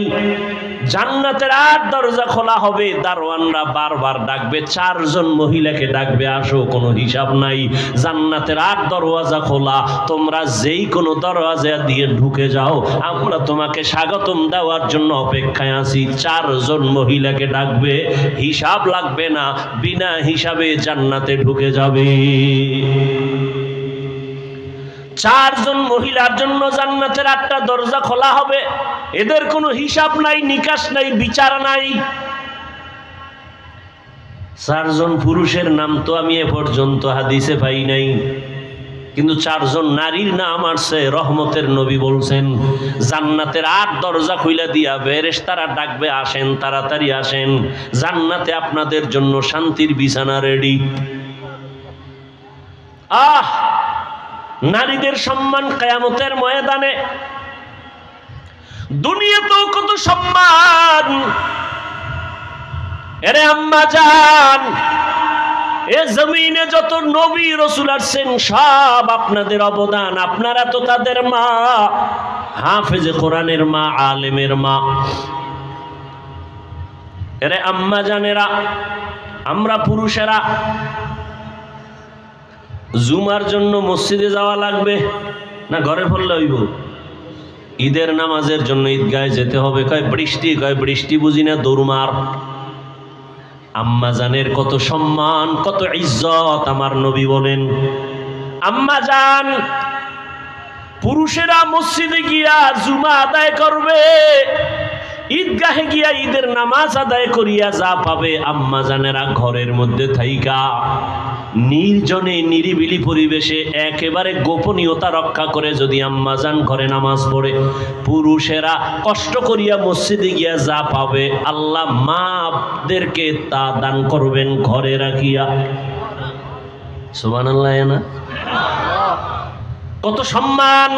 জান্নাতের 8 দরজা খোলা হবে, দারওয়ানরা বারবার ডাকবে, 4 জন মহিলাকে ডাকবে, আসো, কোনো হিসাব নাই। জান্নাতের 8 দরওয়াজা খোলা, তোমরা যেই কোনো দরওয়াজা দিয়ে ঢুকে যাও, আমরা তোমাকে স্বাগতম দেওয়ার জন্য অপেক্ষায় আছি। 4 জন মহিলাকে ডাকবে, হিসাব লাগবে না, বিনা হিসাবে জান্নাতে ঢুকে যাবে। 4 জন মহিলার জন্য জান্নাতের 8টা দরজা খোলা হবে। এদের কোনো হিসাব নাই, নিকাশ নাই, বিচার নাই। 4 জন পুরুষের নাম তো আমি এ পর্যন্ত হাদিসে পাই নাই, কিন্তু 4 জন নারীর নাম আসছে। রহমতের নবী বলছেন, জান্নাতের 8 দরজা খুলে দিয়া ফেরেশতারা ডাকবে, আসেন, তাড়াতাড়ি আসেন, জান্নাতে আপনাদের জন্য শান্তির বিছানা রেডি। নারীদের সম্মান কিয়ামতের ময়দানে। দুনিয়াতেও কত সম্মান। এরে আম্মা জান, এ জমিনে যত নবী রাসূল আসছেন সব আপনাদের অবদান। আপনারা তো তাদের মা, হাফেজে কোরআনের মা, আলেমের মা। এরে আম্মা জানেরা, আমরা পুরুষেরা জুমার জন্য মসজিদে যাওয়া লাগবে না ঘরে পড়লে হইব? ঈদের নামাজের জন্য ঈদগাহে যেতে হবে। কয় বৃষ্টি বুঝি না, দৌড়মার। আম্মা জানের কত সম্মান, কত ইজ্জত আমার নবী বলেন। আম্মা জান, পুরুষেরা মসজিদে গিয়া জুমা আদায় করবে, ঈদগাহে গিয়া ঈদের নামাজ আদায় করিয়া যা পাবে, আম্মা জানেরা ঘরের মধ্যে থাইকা নির্জনে নিরিবিলি পরিবেশে একেবারে গোপনীয়তা রক্ষা করে যদি আম্মা জান ঘরে নামাজ পড়ে, পুরুষেরা কষ্ট করিয়া মসজিদে গিয়া যা পাবে, আল্লাহ মাদেরকে তা দান করবেন ঘরে রাখিয়া। সুবহানাল্লাহ না? কত সম্মান!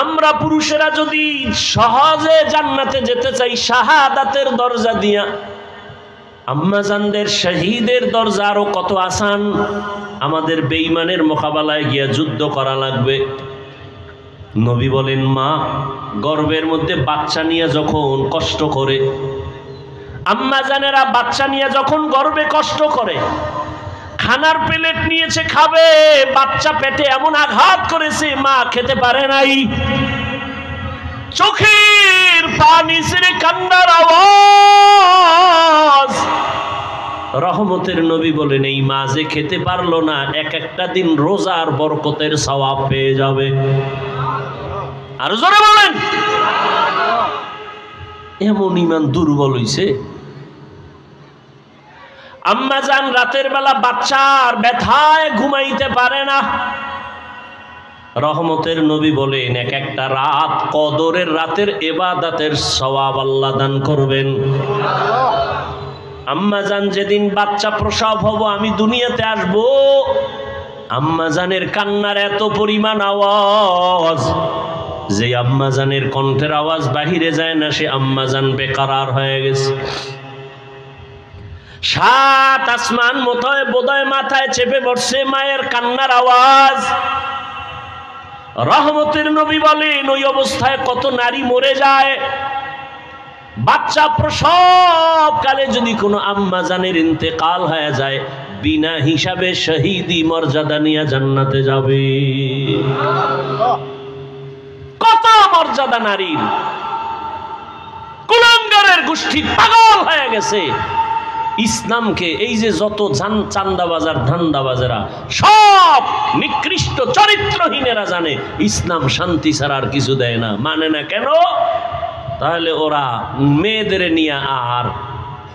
আমরা পুরুষেরা যদি সহজে জান্নাতে যেতে চাই শাহাদাতের দরজা দিয়া, আম্মাজানদের শহীদের দরজা আরো কত আসান। আমাদের বেঈমানের মোকাবেলায় গিয়া যুদ্ধ করা লাগবে। নবী বলেন, মা গর্ভের মধ্যে বাচ্চা নিয়ে যখন কষ্ট করে, আম্মাজানেরা বাচ্চা নিয়ে যখন গর্ভে কষ্ট করে, খানার প্লেট নিয়েছে খাবে, বাচ্চা পেটে এমন আঘাত করেছে মা খেতে পারে নাই, চোখের পানি ছেড়ে কান্নার আওয়াজ। রহমতের নবী বলেন, এই মা যে খেতে পারলো না, এক একটা দিন রোজার বরকতের সওয়াব পেয়ে যাবে। আর জোরে বলেন, এমন ঈমান দুর্বল হইছে। আম্মাজান রাতের বেলা বাচ্চার ব্যথায় ঘুমাইতে পারে না। রহমতের নবী বলেন, এক একটা রাত কদরের রাতের ইবাদতের সওয়াব আল্লাহ দান করবেন। আম্মাজান যেদিন বাচ্চা প্রসব হব, আমি দুনিয়াতে আসব, আম্মাজানের কান্নার এত পরিমাণ আওয়াজ যে আম্মাজানের কণ্ঠের আওয়াজ বাহিরে যায় না, সে আম্মাজান বেকারার হয়ে গেছে। সাত আসমান বোধহয় মাথায় চেপে বসছে মায়ের কান্নার আওয়াজ। রহমতের নবী বলেন, ওই অবস্থায় কত নারী মরে যায়। বাচ্চা প্রসবকালে যদি কোনো আম্মাজানের ইন্তেকাল হয়ে যায়, বিনা হিসাবে শহীদি মর্যাদা নিয়ে জান্নাতে যাবে। কত মর্যাদা নারীর! কুলাঙ্গারের গোষ্ঠী পাগল হয়ে গেছে। ইসলামকে এই যে যত চান্দাবাজার ধান্দাবাজেরা সব নিকৃষ্ট চরিত্রহীনেরা জানে ইসলাম শান্তি ছাড়া আর কিছু দেয় না। মানে না কেন? তাহলে ওরা মেয়েদের নিয়ে আর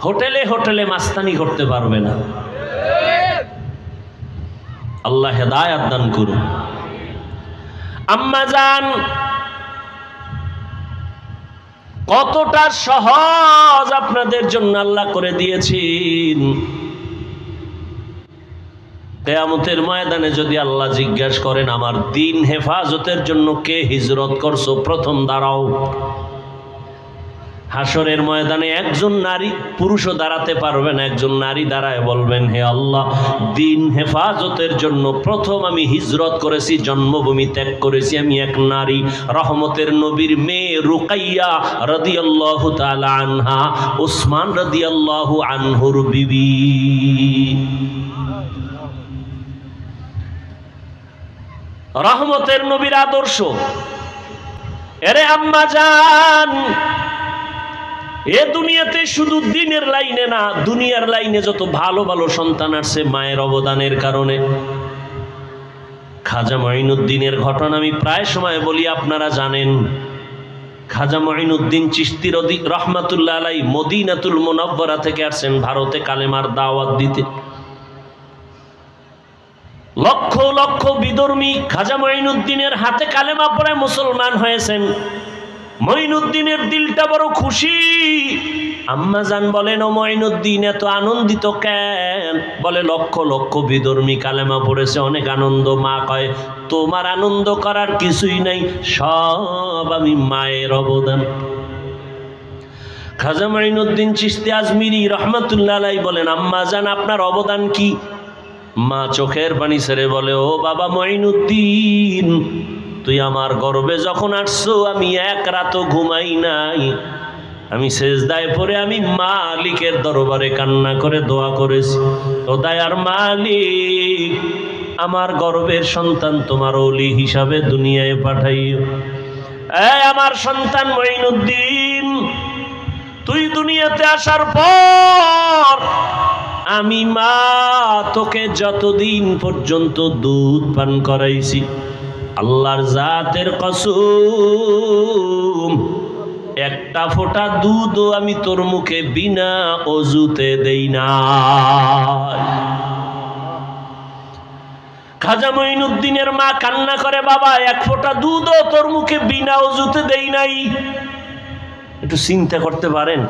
হোটেলে হোটেলে মাস্তানি করতে পারবে না। আল্লাহ হেদায়েত দান করুন। আম্মাজান কতটা সহজ আপনাদের জন্য আল্লাহ করে দিয়েছেন। কিয়ামতের ময়দানে যদি আল্লাহ জিজ্ঞাসা করেন, আমার দিন হেফাজতের জন্য কে হিজরত করছো, প্রথম দাঁড়াও। হাসরের ময়দানে একজন নারী, পুরুষও দাঁড়াতে পারবে না, একজন নারী দাঁড়ায় বলবেন, হে আল্লাহ, দিন হেফাজতের জন্য প্রথম আমি হিজরত করেছি, জন্মভূমি ত্যাগ করেছি, আমি এক নারী। রহমতের নবীর মেয়ে রুকাইয়া রাদিয়াল্লাহু তাআলা আনহা, উসমান রাদিয়াল্লাহু আনহুর বিবি। রহমতের নবীর আদর্শ। এরে আম্মাজান, এ দুনিয়াতে শুধু দিনের লাইনে না, দুনিয়ার লাইনে যত ভালো ভালো সন্তান আসছে মায়ের অবদানের কারণে। খাজা মঈনুদ্দিনের ঘটনা আমি প্রায় সময় বলি, আপনারা জানেন। খাজা মঈনুদ্দিন চিশতি রহমাতুল্লাহ আলাইহি মদিনাতুল মুনাওয়ারা থেকে আসছেন ভারতে কালেমার দাওয়াত দিতে। লক্ষ লক্ষ বিধর্মী খাজা মঈনুদ্দিনের হাতে কালেমা পড়ে মুসলমান হয়েছেন। মঈনুদ্দিনের দিলটা বড় খুশি। আম্মাজান বলেন, ও মঈনুদ্দিন এত আনন্দিত কেন? বলে, লক্ষ লক্ষ বিধর্মী কালেমা পড়েছে, অনেক আনন্দ। মা কয়, তোমার আনন্দ করার কিছুই নাই, সব আমি মায়ের অবদান। খাজা মঈনুদ্দিন চিশতি আজমিরি রহমাতুল্লাহ আলাইহি বলেন, আম্মাজান আপনার অবদান কি? মা চোখের পানি ছেড়ে বলে, ও বাবা মঈনুদ্দিন, তুই আমার গর্ভে যখন আসছো, আমি এক রাতও ঘুমাই নাই। আমি সেজদায় পড়ে আমি মালিকের দরবারে কান্না করে দোয়া করেছি, ও দয়ার মালিক, আমার গর্ভের সন্তান তোমার ওলি হিসাবে দুনিয়ায় পাঠাইও। আমার সন্তান মঈনুদ্দিন, তুই দুনিয়াতে আসার পর আমি মা তোকে যতদিন পর্যন্ত দুধ পান করাইছি, আল্লাহর জাতের কসম, একটা ফোঁটা দুধও আমি তোর মুখে বিনা অজুতে দেই না। খাজা মঈনুদ্দিনের মা কান্না করে, বাবা এক ফোঁটা দুধও তোর মুখে বিনা অজুতে দেই নাই। একটু চিন্তা করতে পারেন,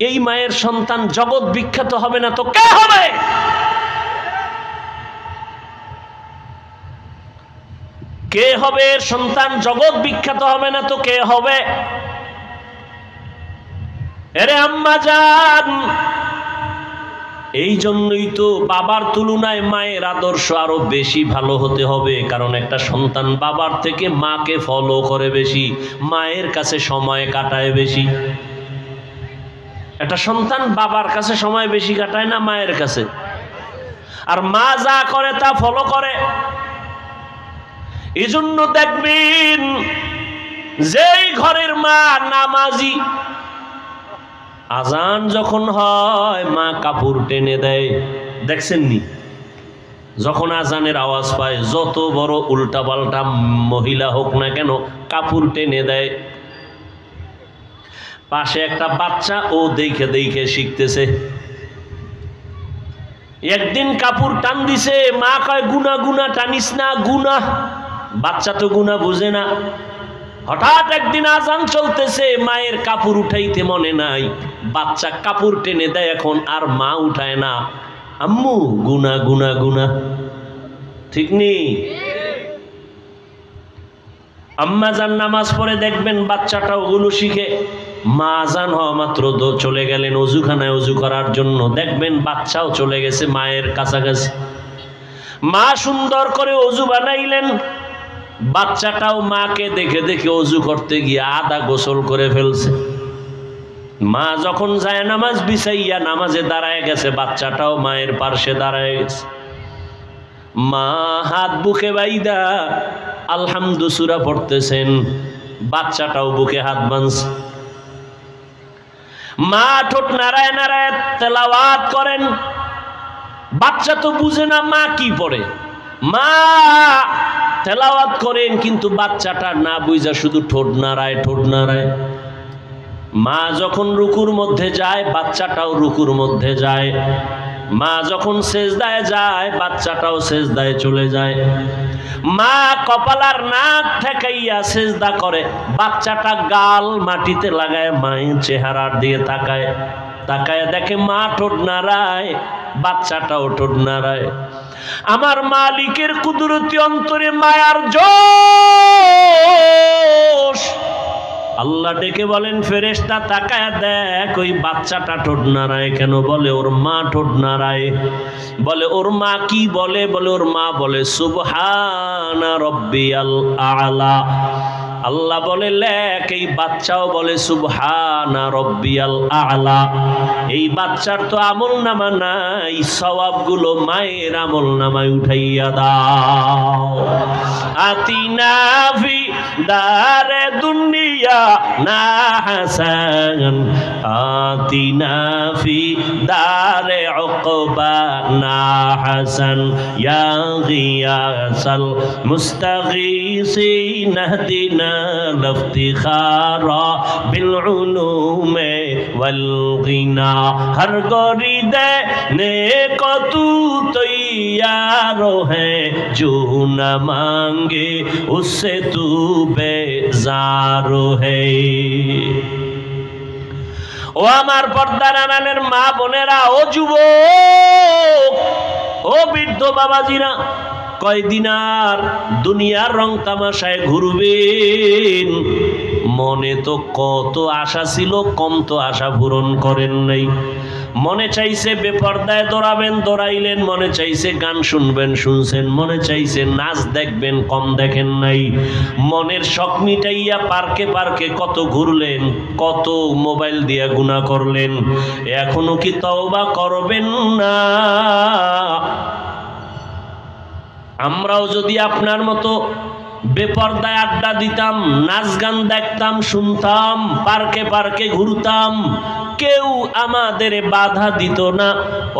এই মায়ের সন্তান জগৎ বিখ্যাত হবে না তো কে হবে? কে হবে এর সন্তান? জগৎ বিখ্যাত হবে না তো কে হবে? এরে আম্মা জান, এই জন্যই তো বাবার তুলনায় মায়ের আদর্শ আরো বেশি ভালো হতে হবে। কারণ একটা সন্তান বাবার থেকে মাকে ফলো করে বেশি, মায়ের কাছে সময় কাটায় বেশি। একটা সন্তান বাবার কাছে সময় বেশি কাটায় না মায়ের কাছে? আর মা যা করে তা ফলো করে। এজন্য দেখবেন যেই ঘরের মা নামাজি, আজান যখন হয় মা কাপড় টেনে দেয়। দেখছেন নি? যখন আজানের আওয়াজ পায় যত বড় উল্টা পাল্টা মহিলা হোক না কেন কাপড় টেনে দেয়। পাশে একটা বাচ্চা ও দেখে দেখে শিখতেছে। একদিন কাপড় টান দিছে, মা কয় গুনা গুনা টানিস না, গুনা। বাচ্চা তো গুনা বুঝে না। হঠাৎ একদিন আজান চলতেছে, মায়ের কাপড় উঠাইতে মনে নাই, বাচ্চা কাপড় টেনে দেয় এখন, আর মা উঠায় না। আম্মু গুনা গুনা গুনা, ঠিক নেই? আম্মা জান নামাজ পড়ে দেখবেন বাচ্চাটা ওগুলো শিখে। মা আজান হওয়া মাত্র চলে গেলেন অজুখানায় অজু করার জন্য, দেখবেন বাচ্চাও চলে গেছে মায়ের কাছাকাছি। মা সুন্দর করে অজু বানাইলেন, বাচ্চাটাও মাকে দেখে দেখে অজু করতে গিয়ে আধা গোসল করে ফেলছে। মা যখন যায় নামাজ বিছাইয়া নামাজে দাঁড়ায় গেছে, বাচ্চাটাও মায়ের পার্শ্বে দাঁড়ায় গেছে। মা হাত বুকে বাইদা আলহামদু সূরা পড়তেছেন, বাচ্চাটাও বুকে হাত বাঁধছে। মা ঠোঁট নাড়ায় নাড়ায় তেলাওয়াত করেন। বাচ্চা তো বুঝে না মা কি পড়ে, মা তেলাওয়াত করেন, কিন্তু বাচ্চাটা না বুঝা শুধু ঠোঁট নাড়ায় ঠোঁট নাড়ায়। মা যখন রুকুর মধ্যে যায় বাচ্চাটাও রুকুর মধ্যে যায়। মা যখন সেজদায় যায় বাচ্চাটাও সেজদায় চলে যায়। মা কপালার নাক ঠেকাইয়া সেজদা করে, বাচ্চাটা গাল মাটিতে লাগায় মায়ের চেহারার দিয়ে তাকায়। তাকায় দেখে মা ঠোঁট নাড়ায়, বাচ্চাটাও ঠোঁট নাড়ায়। আমার মালিকের কুদরতি অন্তরে মায়ার জোশ। আল্লাহ ডেকে বলেন, ফেরেশতা তাকায় দেখ ওই বাচ্চাটা ঠোঁট নাড়ায় কেন? বলে ওর মা ঠোঁট নাড়ায়। বলে ওর মা কি বলে? বলে ওর মা বলে সুবহানা রব্বিয়াল আলা। আল্লাহ বলে লেখ, এই বাচ্চাও বলে সুবহানা রব্বিয়াল আলা। এই বাচ্চার তো আমল নামা নাই, সওয়াবগুলো মায়ের আমল নামায় উঠাইয়া দাও। আতিনা ফি দারে দুনিয়া না হাসান, আতিনা ফি দারে উকবা না হাসান, ইয়া গিয়াসাল মুস্তাগীসিন ইহদিনা লফতিখারা বিল উলুমে ওয়াল গিনা। হর গরিদে নেক তু তৈয়ার है जो न मांगे उससे तू बेजार है। ও আমার পর্দার আড়ালের মা বোনেরা, ও যুবক, ও বৃদ্ধ বাবাজিরা, কয়দিন আর দুনিয়ার রং তামাশায় ঘুরবেন? মনে তো কত আশা ছিল, কম তো আশা পূরণ করেন নাই। মনে চাইছে বেপর্দায় দৌড়াবেন, দৌড়াইলেন। মনে চাইছে গান শুনবেন, শুনছেন। মনে চাইছে নাচ দেখবেন, কম দেখেন নাই। মনের শখ মিটাইয়া পার্কে পার্কে কত ঘুরলেন, কত মোবাইল দিয়া গুনাহ করলেন। এখনো কি তওবা করবেন না? আমরাও যদি আপনার মতো বেপর্দায় আড্ডা দিতাম, নাচ গান দেখতাম, শুনতাম, পার্কে পার্কে ঘুরতাম, কেউ আমাদের বাধা দিত না,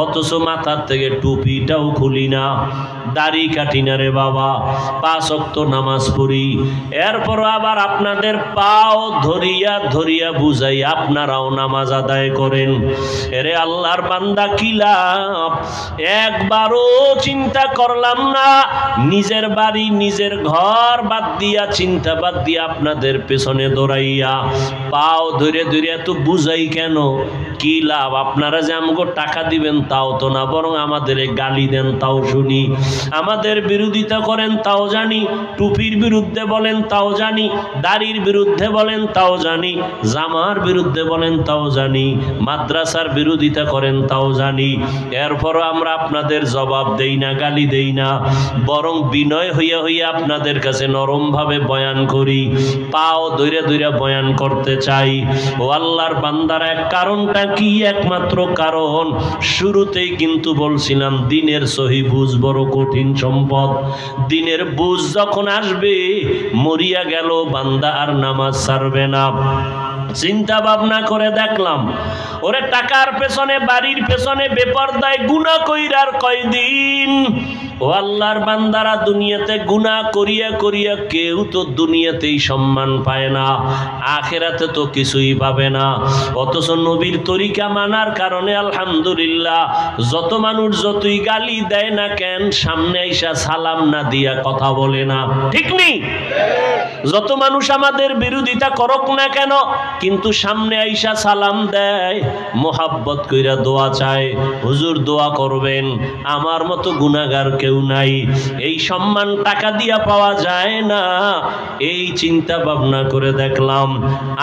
অথচ মাথার থেকে টুপিটাও খুলি না, দাড়ি কাটি না রে বাবা, 5 ওয়াক্ত নামাজ পড়ি। এরপর আবার আপনাদের পাও ধরিয়া ধরিয়া বুঝাই আপনারাও নামাজ আদায় করেন। এরে আল্লাহর বান্দা, কি লাভ? একবারও চিন্তা করলাম না, নিজের বাড়ি নিজের ঘর বাদ দিয়া, চিন্তা বাদ দিয়া আপনাদের পেছনে দৌড়াইয়া পাও ধরে ধরে এত বুঝাই কেন? কি লাভ? আপনারা যে আমাকে টাকা দিবেন তাও তো না, বরং আমাদের গালি দেন তাও শুনি। আমাদের বিরোধিতা করেন তাও জানি, টুপির বিরুদ্ধে বলেন তাও জানি, দাড়ির বিরুদ্ধে বলেন তাও জানি, জামার বিরুদ্ধে বলেন তাও জানি, মাদ্রাসার বিরোধিতা করেন তাও জানি। এরপরও আমরা আপনাদের জবাব দেই না, গালি দেই না, বরং বিনয় হইয়া হইয়া আপনাদের কাছে নরমভাবে বয়ান করি, পাও দইরা দইরা বয়ান করতে চাই। ও আল্লাহর বান্দারা, কারণটা কি? একমাত্র কারণ শুরুতেই কিন্তু বলছিলাম, দিনের সহি বুঝ বড় কঠিন সম্পদ। দিনের বুঝ যখন আসবে, মরিয়া গেল বান্দা আর নামাজ ছাড়বে না। চিন্তা ভাবনা করে দেখলাম, ওরে টাকার পেছনে, বাড়ির পেছনে বেপরদায় গুনাহ কইরার কয়দিন। ও আল্লাহর বান্দারা, দুনিয়াতে গুনাহ করিয়া করিয়া কেউ তো দুনিয়াতেই সম্মান পায় না, আখেরাতে তো কিছুই পাবে না। অথচ নবীর তরিকা মানার কারণে আলহামদুলিল্লাহ, যত মানুষ যতই গালি দেয় না কেন, সামনে আইসা সালাম না দিয়া কথা বলে না, ঠিক নেই? যত মানুষ আমাদের বিরোধিতা করুক না কেন, কিন্তু সামনে আইসা সালাম দেয়, মোহাব্বত কইরা দোয়া চায়, হুজুর দোয়া করবেন, আমার মতো গুনাহগার কেউ নাই। এই সম্মান টাকা দিয়া পাওয়া যায় না। এই চিন্তা ভাবনা করে দেখলাম,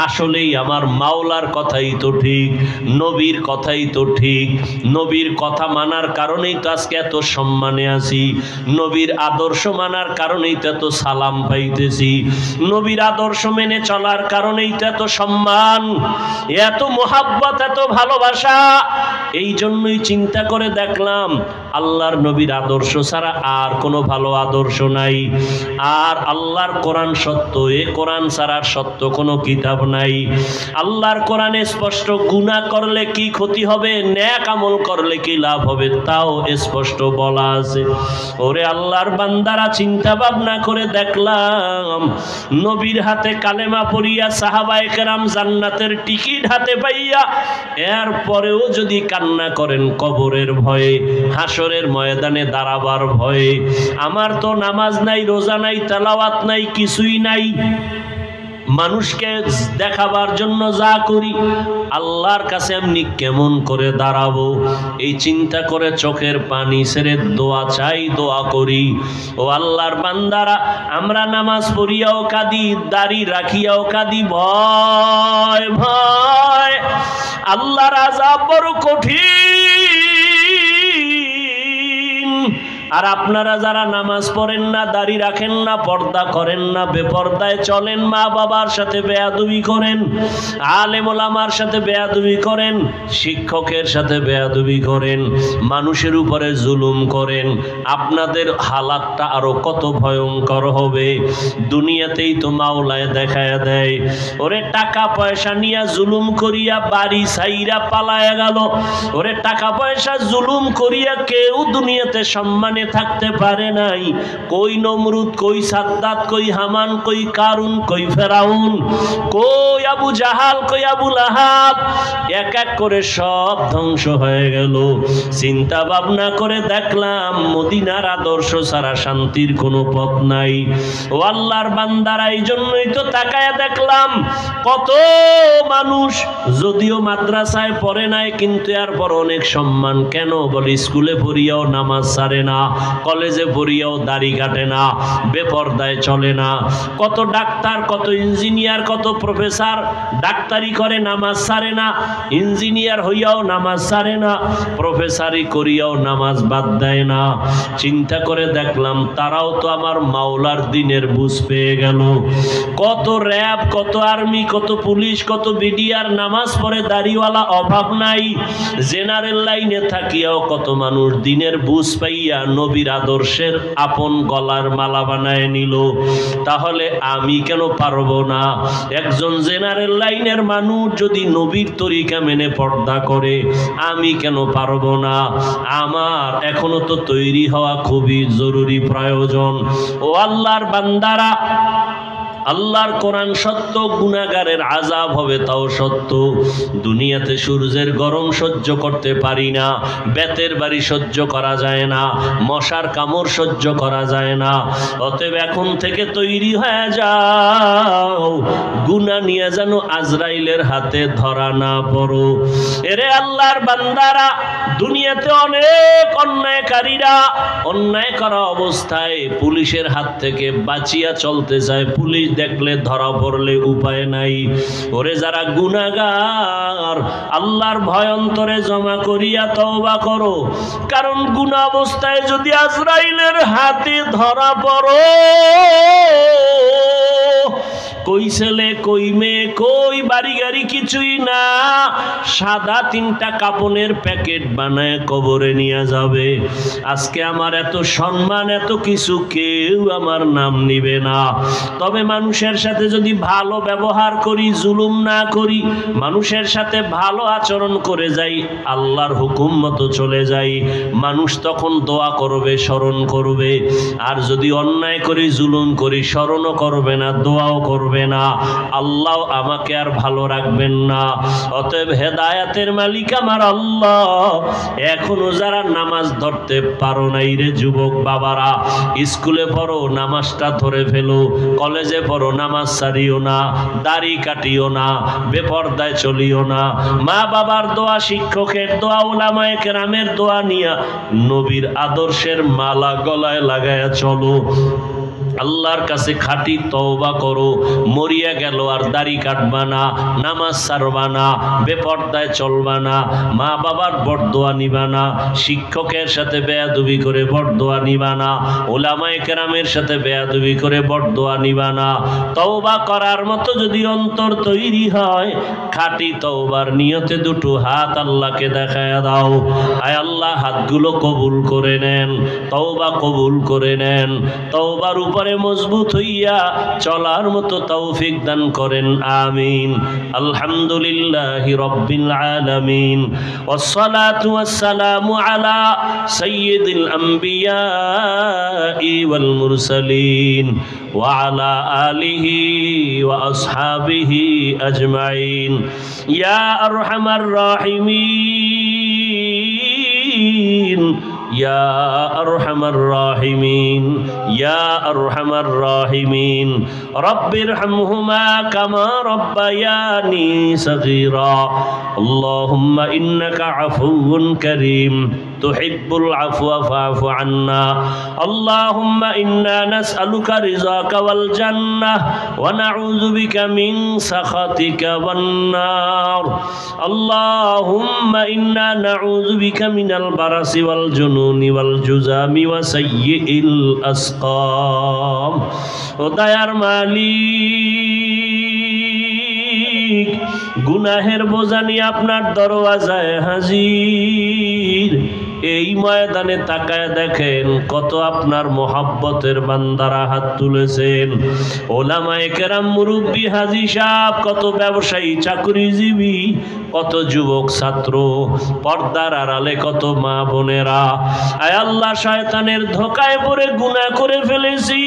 আসলেই আমার মাওলার কথাই তো ঠিক, নবীর কথাই তো ঠিক। নবীর কথা মানার কারণেই তো আজকে এত সম্মানে আছি, নবীর আদর্শ মানার কারণেই তো এত সালাম পাইতেছি, নবীর আদর্শ মেনে চলার কারণেই তো এত সম্মান, এত মোহাব্বত, এত ভালোবাসা। এই জন্যই চিন্তা করে দেখলাম, আল্লাহর নবীর আদর্শ ছাড়া আর কোনো ভালো আদর্শ নাই। আর আল্লাহর কোরআন সত্য, এ কোরআন ছাড়া সত্য কোনো কিতাব নাই। আল্লাহর কোরআনে স্পষ্ট, গুনাহ করলে কি ক্ষতি হবে, নেক আমল করলে কি লাভ হবে, তাও স্পষ্ট বলা আছে। ওরে আল্লাহর বান্দারা, চিন্তা ভাবনা করে দেখলাম, নবীর হাতে কালেমা পড়িয়া সাহাবায়ে কেরাম জান্নাতের টিকিট হাতে পাইয়া, এরপরেও যদি কান্না করেন কবরের ভয়ে, হাসরের ময়দানে দাঁড়াবার ভয়ে, আমার তো নামাজ নাই, রোজা নাই, তেলাওয়াত নাই, কিছুই নাই, মানুষকে দেখাবার জন্য যা করি, আল্লাহর কাছে আমি কেমন করে দাঁড়াবো, এই চিন্তা করে চোখের পানি ছেড়ে দোয়া চাই, দোয়া করি। ও আল্লাহর বান্দারা, আমরা নামাজ পড়িয়াও কাঁদি, দাড়ি রাখিয়াও কাঁদি, ভয় ভয়, আল্লাহর আযাব বড় কঠিন। আর আপনারা যারা নামাজ পড়েন না, দাড়ি রাখেন না, পর্দা করেন না, বেপর্দায় চলেন, মা বাবার সাথে বেয়াদবি করেন, আলেম ওলামার সাথে বেয়াদবি করেন, শিক্ষকের সাথে বেয়াদবি করেন, মানুষের উপরে জুলুম করেন, আপনাদের হালাতটা আরো কত ভয়ঙ্কর হবে। দুনিয়াতেই তো মাওলায় দেখায় দেয়, ওরে টাকা পয়সা নিয়ে জুলুম করিয়া বাড়ি ছাইরা পালায়া গেল, ওরে টাকা পয়সা জুলুম করিয়া কেউ দুনিয়াতে সম্মান থাকতে পারে নাই। কই নমরুদ, কই সাদ্দাত, কই হামান, কই কারুন, কই ফেরাউন, কই আবু জাহাল, কই আবু লাহাব, এক এক করে সব ধ্বংস হয়ে গেল। চিন্তা ভাবনা করে দেখলাম, মদিনার আদর্শ ছাড়া শান্তির কোনো পথ নাই। ও আল্লাহর বান্দারা, এই জন্যই তো তাকায়া দেখলাম, কত মানুষ যদিও মাদ্রাসায় পড়ে নাই, কিন্তু এরপর অনেক সম্মান। কেন? বলে স্কুলে পড়িয়াও নামাজ ছাড়ে না, কলেজে পড়িয়াও দাড়ি কাটে না, বেপরদায় চলে না। কত ডাক্তার, কত ইঞ্জিনিয়ার, কত প্রফেসর ডাক্তারি করে, নামাজ ছাড়ে না, ইঞ্জিনিয়ার হইয়াও নামাজ ছাড়ে না, প্রফেসরি করিয়াও নামাজ বাদ দেয় না। চিন্তা করে দেখলাম, তারাও তো আমার মাওলার দিনের বুঝ পেয়ে গেল। কত র্যাব, কত আর্মি, কত পুলিশ, কত বিডিআর নামাজ পড়ে, দাড়িওয়ালা অভাব নাই। জেনারেল লাইনে থাকিয়াও কত মানুষ দিনের বুঝ পাইয়া নবীর আদর্শের আপন গলার মালা বানায় নিল। তাহলে আমি কেন পারবো না? একজন জেনারেল লাইনের মানুষ যদি নবীর তরিকা মেনে পর্দা করে, আমি কেন পারবো না? আমার এখনো তো তৈরি হওয়া খুবই জরুরি, প্রয়োজন। ও আল্লাহর বান্দারা, আল্লাহর কোরআন সত্য, গুনাহগারের আযাব হবে তাও সত্য। দুনিয়াতে সূর্যের গরম সহ্য করতে পারি না, বেতের বাড়ি সহ্য করা যায় না, মশার কামড় সহ্য করা যায় না। অতএব এখন থেকে তৈরি হয়ে যাও, গুনাহ নিয়ে যেন আজরাইলের হাতে ধরা না পড়ো। এরে আল্লাহর বান্দারা, দুনিয়াতে অনেক অন্যায়কারীরা অন্যায় করা অবস্থায় পুলিশের হাত থেকে বাঁচিয়া চলতে চায়, পুলিশ দেখলে ধরা পড়লে উপায় নাই। ওরে যারা গুনাহগার, আল্লাহর ভয় অন্তরে জমা করিয়া তওবা করো, কারণ গুনাহ অবস্থায় যদি আজরাইলের হাতে ধরা পড়ো, কই ছেলে কই মেয়ে কই বাড়ি গাড়ি কিছুই না, সাদা 3টা কাপনের প্যাকেট বানায় কবরে নিয়ে যাবে। আজকে আমার এত সম্মান এত কিছু, কেউ আমার নাম নিবে না। তবে মানুষের সাথে যদি ভালো ব্যবহার করি, জুলুম না করি, মানুষের সাথে ভালো আচরণ করে যাই, আল্লাহর হুকুম মতো চলে যাই, মানুষ তখন দোয়া করবে, স্মরণ করবে। আর যদি অন্যায় করি, জুলুম করি, স্মরণও করবে না, দোয়াও করবে না, আল্লাহ আমাকে আর ভালো রাখবেন না। অতএব হেদায়েতের মালিক আমার আল্লাহ। এখনো যারা নামাজ ধরতে পারো নাই রে যুবক বাবারা, স্কুলে পড়ো, নামাজটা ধরে ফেলো। কলেজে পড়ো, নামাজ ছাড়িও না, দাড়ি কাটিও না, বেপরদায় চলিও না। মা বাবার দোয়া, শিক্ষকের দোয়া, উলামায়ে কেরামের দোয়া নিয়া নবীর আদর্শের মালা গলায় লাগায়া চলো। আল্লাহর কাছে খাঁটি তওবা করো। মরিয়া গেল আর দাড়ি কাটবা না, নামাজ ছাড়বা না, বেপরদায় চলবা না, মা বাবার বরদোয়া নিবা না, শিক্ষকের সাথে বেয়াদবি করে বরদোয়া নিবা না, উলামায়ে কেরামের সাথে বেয়াদবি করে বরদোয়া নিবা না। তওবা করার মতো যদি অন্তর তৈরি হয়, খাঁটি তওবার নিয়তে দুটো হাত আল্লাহকে দেখায়া দাও। আয় আল্লাহ, হাতগুলো কবুল করে নেন, তওবা কবুল করে নেন, তওবার উপরে মজবুত হইয়া চলার মতো তৌফিক দান করেন, আমিন। আলহামদুলিল্লাহি রাব্বিল আলামিন, ওয়াসসালাতু ওয়াসসালামু আলা সাইয়্যিদিল আম্বিয়াই ওয়াল মুরসালিন ওয়া আলা আলিহি ওয়া আসহাবিহি আজমাইন। ইয়া আরহামার রাহিমিন, ইয়া আরহামার রাহিমিন, ইয়া আরহামার রাহিমিন। রব্বিরহামহুমা কামা রব্বায়ানি সগীরা। আল্লাহুম্মা ইন্নাকা আফুউন কারীম তুহিব্বুল আফওয়া ফা'ফু আন্না। আল্লাহুম্মা ইন্না নাসআলুকা রিযাকা ওয়াল জান্নাহ ওয়া নাউযু বিকা মিন সাখাতিকা ওয়ান নার। আল্লাহুম্মা ইন্না নাউযু বিকা মিনাল বারাসি ওয়াল জুনুনি ওয়াল জুযামি ওয়া সাইয়্যিল আসকাম। ও দয়ার মালিক, গুনাহের বোঝা নিয়ে আপনার দরওয়াজায় হাজির। এই ময়দানে তাকায় দেখেন কত আপনার মোহাব্বতের বান্দারা হাত তুলেছেন। ওলামায়ে কেরাম, মুরব্বী, হাজী সাহেব, কত ব্যবসায়ী, চাকরিজীবী, কত যুবক ছাত্র, পর্দার আড়ালে কত মা বোনেরা। আয় আল্লাহ, শয়তানের ধোকায় পড়ে গুনাহ করে ফেলেছি,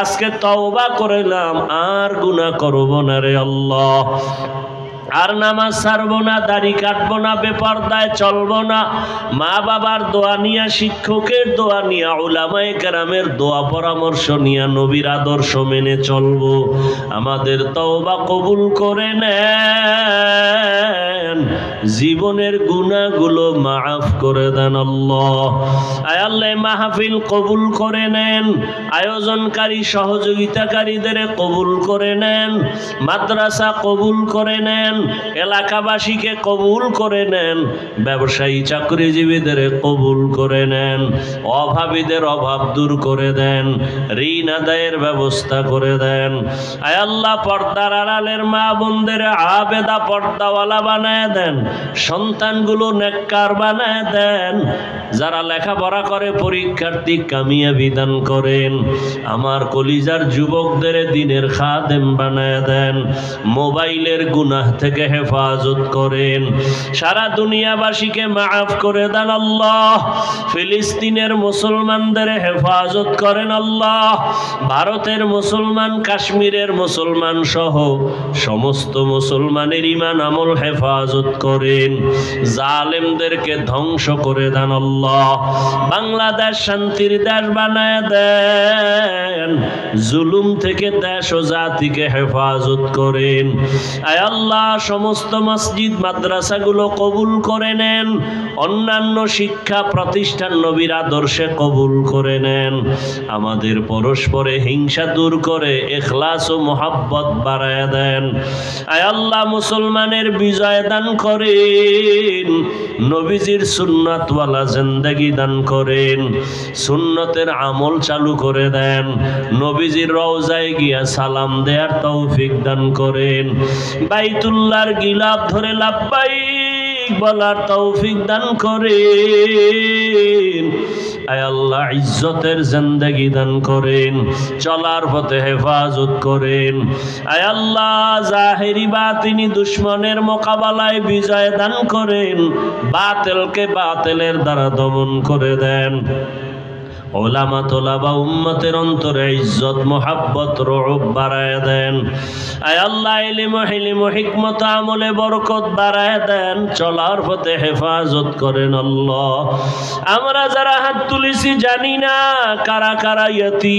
আজকে তওবা করলাম, আর গুনাহ করব না রে আল্লাহ। আর নামাজ ছাড়বো না, দাড়ি কাটবো না, বেপরদায় চলবো না, মা বাবার দোয়া নিয়া, শিক্ষকের দোয়া নিয়া, উলামায়ে কেরামের দোয়া পরামর্শ নিয়া নবীর আদর্শ মেনে চলবো। আমাদের তওবা কবুল করে নেন, জীবনের গুনাহগুলো মাফ করে দেন আল্লাহ। আয় আল্লাহ, মাহফিল কবুল করে নেন, আয়োজনকারী সহযোগিতাকারীদের কবুল করে নেন, মাদ্রাসা কবুল করে নেন, এলাকাবাসীকে কবুল করে নেন, ব্যবসায়ী চাকরিজীবীদের কবুল করে নেন, অভাবীদের অভাব দূর করে দেন, ঋণ আদায়ের ব্যবস্থা করে দেন। আয় আল্লাহ, পর্দার আড়ালের মা বোনদের আবেদা পর্দাওয়ালা বানায় দেন, সন্তানগুলো নেককার বানায় দেন, যারা লেখাপড়া করে পরীক্ষার্থী কামিয়াবি দান করেন। আমার কলিজার যুবকদের দিনের খাদেম বানায় দেন, মোবাইলের গুনাহ থেকে থেকে হেফাজত করেন। সারা দুনিয়াবাসীকে মাফ করে দেন আল্লাহ। ফিলিস্তিনের মুসলমানদের হেফাজত করেন আল্লাহ। ভারতের মুসলমান, কাশ্মীরের মুসলমান সহ সমস্ত মুসলমানের ঈমান আমল হেফাজত করেন। জালেমদেরকে ধ্বংস করে দেন আল্লাহ। বাংলাদেশ শান্তির দেশ বানায় দেন। জুলুম থেকে দেশ ও জাতিকে হেফাজত করেন। আয় আল্লাহ, সমস্ত মসজিদ মাদ্রাসাগুলো কবুল করে নেন। অন্যান্য শিক্ষা প্রতিষ্ঠান নবীর আদর্শে কবুল করে নেন। আমাদের পরস্পরে হিংসা দূর করে ইখলাস ও মুহাব্বত বাড়ায় দেন। আয় আল্লাহ, মুসলমানের বিজয় দান করেন। নবীজির সুন্নাতওয়ালা জিন্দেগি দান করেন। সুন্নতের আমল চালু করে দেন। নবীজির রওজায় গিয়া সালাম দেয়ার তৌফিক দান করেন। বাইতুল্লাহর গিলাফ ধরে লাব্বাইক বলার তৌফিক দান করেন। আয় আল্লাহ, ইজ্জতের জিন্দেগি দান করেন। চলার পথে হেফাজত করেন। আয় আল্লাহ, জাহেরি বাতিনি দুশ্মনের মোকাবেলায় বিজয় দান করেন। বাতিলকে বাতিলের দ্বারা দমন করে দেন। ওলামা তোলাবা উম্মতের অন্তরে ইজ্জত মুহাব্বত রুউব বাড়ায় দেন। আয় আল্লাহ, ইলম হিলম হিকমত আমলে বরকত বাড়ায় দেন। চলার পথে হেফাজত করেন আল্লাহ। আমরা যারা হাত তুলেছি জানি না কারা কারা ইয়তীম,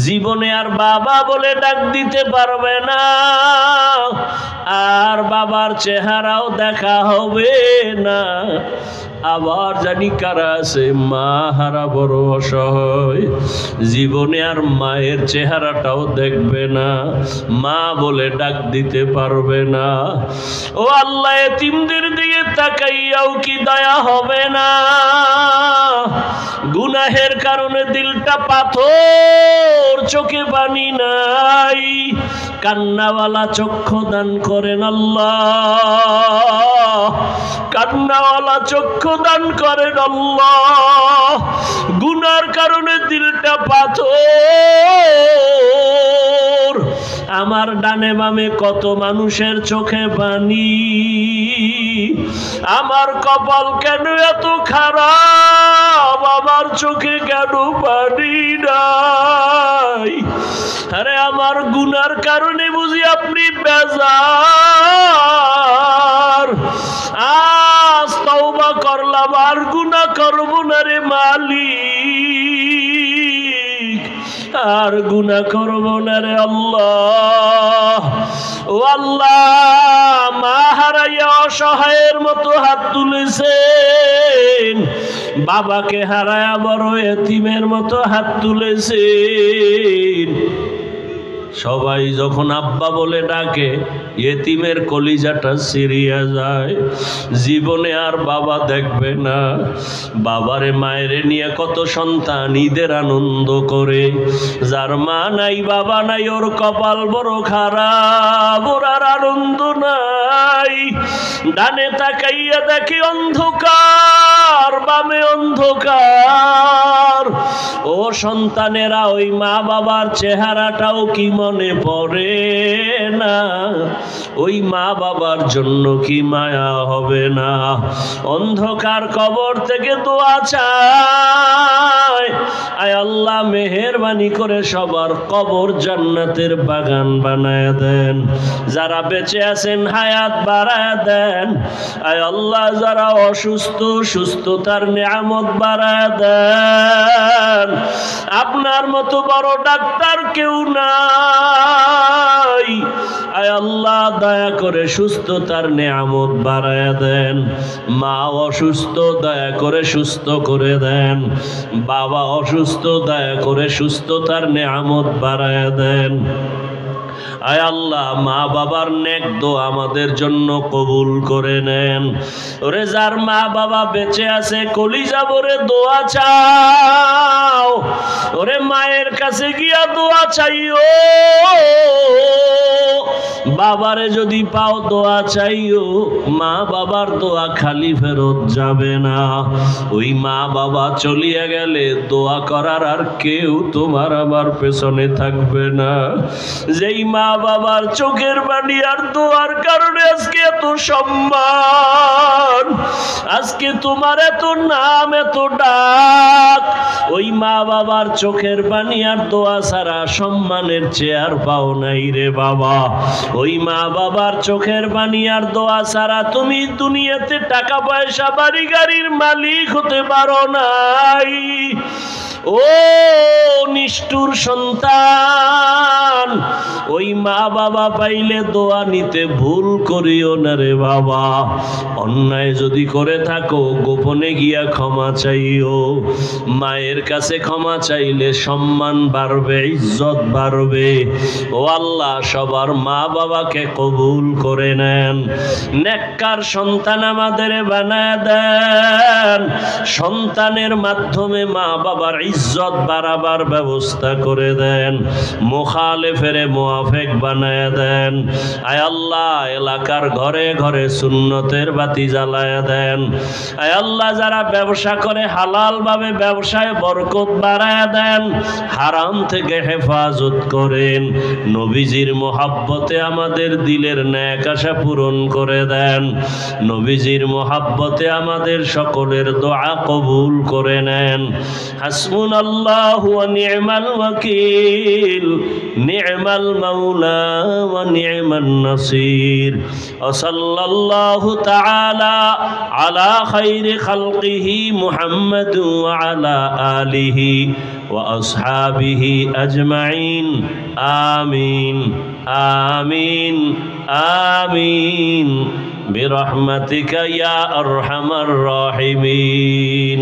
জীবনে আর বাবা বলে ডাক দিতে পারবে না, আর বাবার চেহারাও দেখা হবে না। আবার জানি কারা আছে মা হারা বড় অসহায়, জীবনে আর মায়ের চেহারাটাও দেখবে না, মা বলে ডাক দিতে পারবে না। ও আল্লাহ, এতিমদের দিকে তাকাইয়াও কি দয়া হবে না? গুনাহের কারণে দিলটা পাথর, চোখে পানি নাই, কান্নাওয়ালা চক্ষু দান করেন আল্লাহ। কান্নাওয়ালা চক্ষু দান করেন আল্লাহ। গুনার কারণে দিলটা পাথর, আমার ডানে বামে কত মানুষের চোখে পানি। আমার কপাল কেন এত খারাপ, আমার চোখে কেন পানি নাই? আরে আমার গুনার কারণে বুঝি আপনি বেজার। আজ তওবা করলাম, আর গুনাহ করব না রে মালিক, আর গুনাহ করব না রে আল্লাহ। ও আল্লাহ, মা হারাইয়া অসহায়ের মতো হাত তুলেছেন, বাবাকে হারায়া বড় এতিমের মতো হাত তুলেছেন। সবাই যখন আব্বা বলে ডাকে, এতিমের কলিজাটা সিরিয়া যায়। জীবনে আর বাবা দেখবে না। বাবারে মায়েরে নিয়ে কত সন্তান ঈদের আনন্দ করে। যার মা নাই বাবা নাই, ওর কপাল বড় খারাপ, ওর আর আনন্দ নাই। ডানে তাকাইয়া দেখি অন্ধকার, বামে অন্ধকার। ও সন্তানেরা, ওই মা বাবার চেহারাটাও কি মনে পড়ে না? ওই মা বাবার জন্য কি মায়া হবে না? অন্ধকার কবর থেকে দোয়া চায়, আয় আল্লাহ মেহেরবানি করে সবার কবর জান্নাতের বাগান বানায় দেন। যারা বেঁচে আছেন হায়াত বাড়ায় দেন। আয় আল্লাহ, যারা অসুস্থ সুস্থতার নিয়ামত বাড়ায় দেন। আপনার মতো বড় ডাক্তার কেউ নাই। আয় আল্লাহ, দয়া করে সুস্থতার নিয়ামত বাড়ায় দেন। মা অসুস্থ, দয়া করে সুস্থ করে দেন। বাবা অসুস্থ, দয়া করে সুস্থতার নিয়ামত বাড়ায় দেন। আয় আল্লাহ, মা বাবার নেক দোয়া আমাদের জন্য কবুল করে নেন। ওরে যার মা বাবা বেঁচে আছে, কলিজা ভরে দোয়া চাও। ওরে মায়ের কাছে গিয়া দোয়া চাইও, বাবারে যদি পাও দোয়া চাইও, মা বাবার দোয়া খালি ফেরত যাবে না। ওই মা বাবা চলিয়া গেলে দোয়া করার আর কেউ তোমার আমার পেছনে থাকবে না। যেই মা বাবার চোখের পানি আর দোয়ার কারণে আজকে এত সম্মান, আজকে তোমার এত নাম, এত ডাক, ওই মা বাবার চোখের পানি আর দোয়া ছাড়া সম্মানের চেয়ার পাও নাই রে বাবা। ওই মা বাবার চোখের পানি আর দোয়া ছাড়া তুমি দুনিয়াতে টাকা পয়সা বাড়ি গাড়ির মালিক হতে পারো নাই। ও নিষ্ঠুর সন্তান, ওই মা বাবা পাইলে দোয়া নিতে ভুল করিও না রে বাবা। অন্যায় যদি করে থাকো গোপনে গিয়া ক্ষমা চাইও। মায়ের কাছে ক্ষমা চাইলে সম্মান বাড়বে, ইজ্জত বাড়বে। ও আল্লাহ, সবার মা বাবাকে কবুল করে নেন। নেককার সন্তান আমাদের বানায় দেন। সন্তানের মাধ্যমে মা বাবার ইজ্জত বাড়াবার ব্যবস্থা করে দেন। মুখালেফের মুআফিক বানায় দেন। আয় আল্লাহ, এলাকার ঘরে ঘরে সুন্নতের বাতি জ্বালায় দেন। আয় আল্লাহ, যারা ব্যবসা করে হালাল ভাবে ব্যবসায় বরকত বাড়ায় দেন। হারাম থেকে হেফাজত করেন। নবীজির মোহাব্বতে আমাদের দিলের ন্যাক আশা পূরণ করে দেন। নবীজির মোহাব্বতে আমাদের সকলের দোয়া কবুল করে নেন। হাসবুনাল্লাহু ওয়া নি'মাল ওয়াকিল, নি'মাল মাওলা ওয়া নি'মান নাসির। ওয়া সাল্লাল্লাহু তাআলা আলা খাইরি খালকিহি মুহাম্মাদ ওয়া আলা আলিহি ওয়া আসহাবিহি আজমাইন। আমিন আমিন আমিন বিরহমাতিকা ইয়া আরহামার রাহিমিন।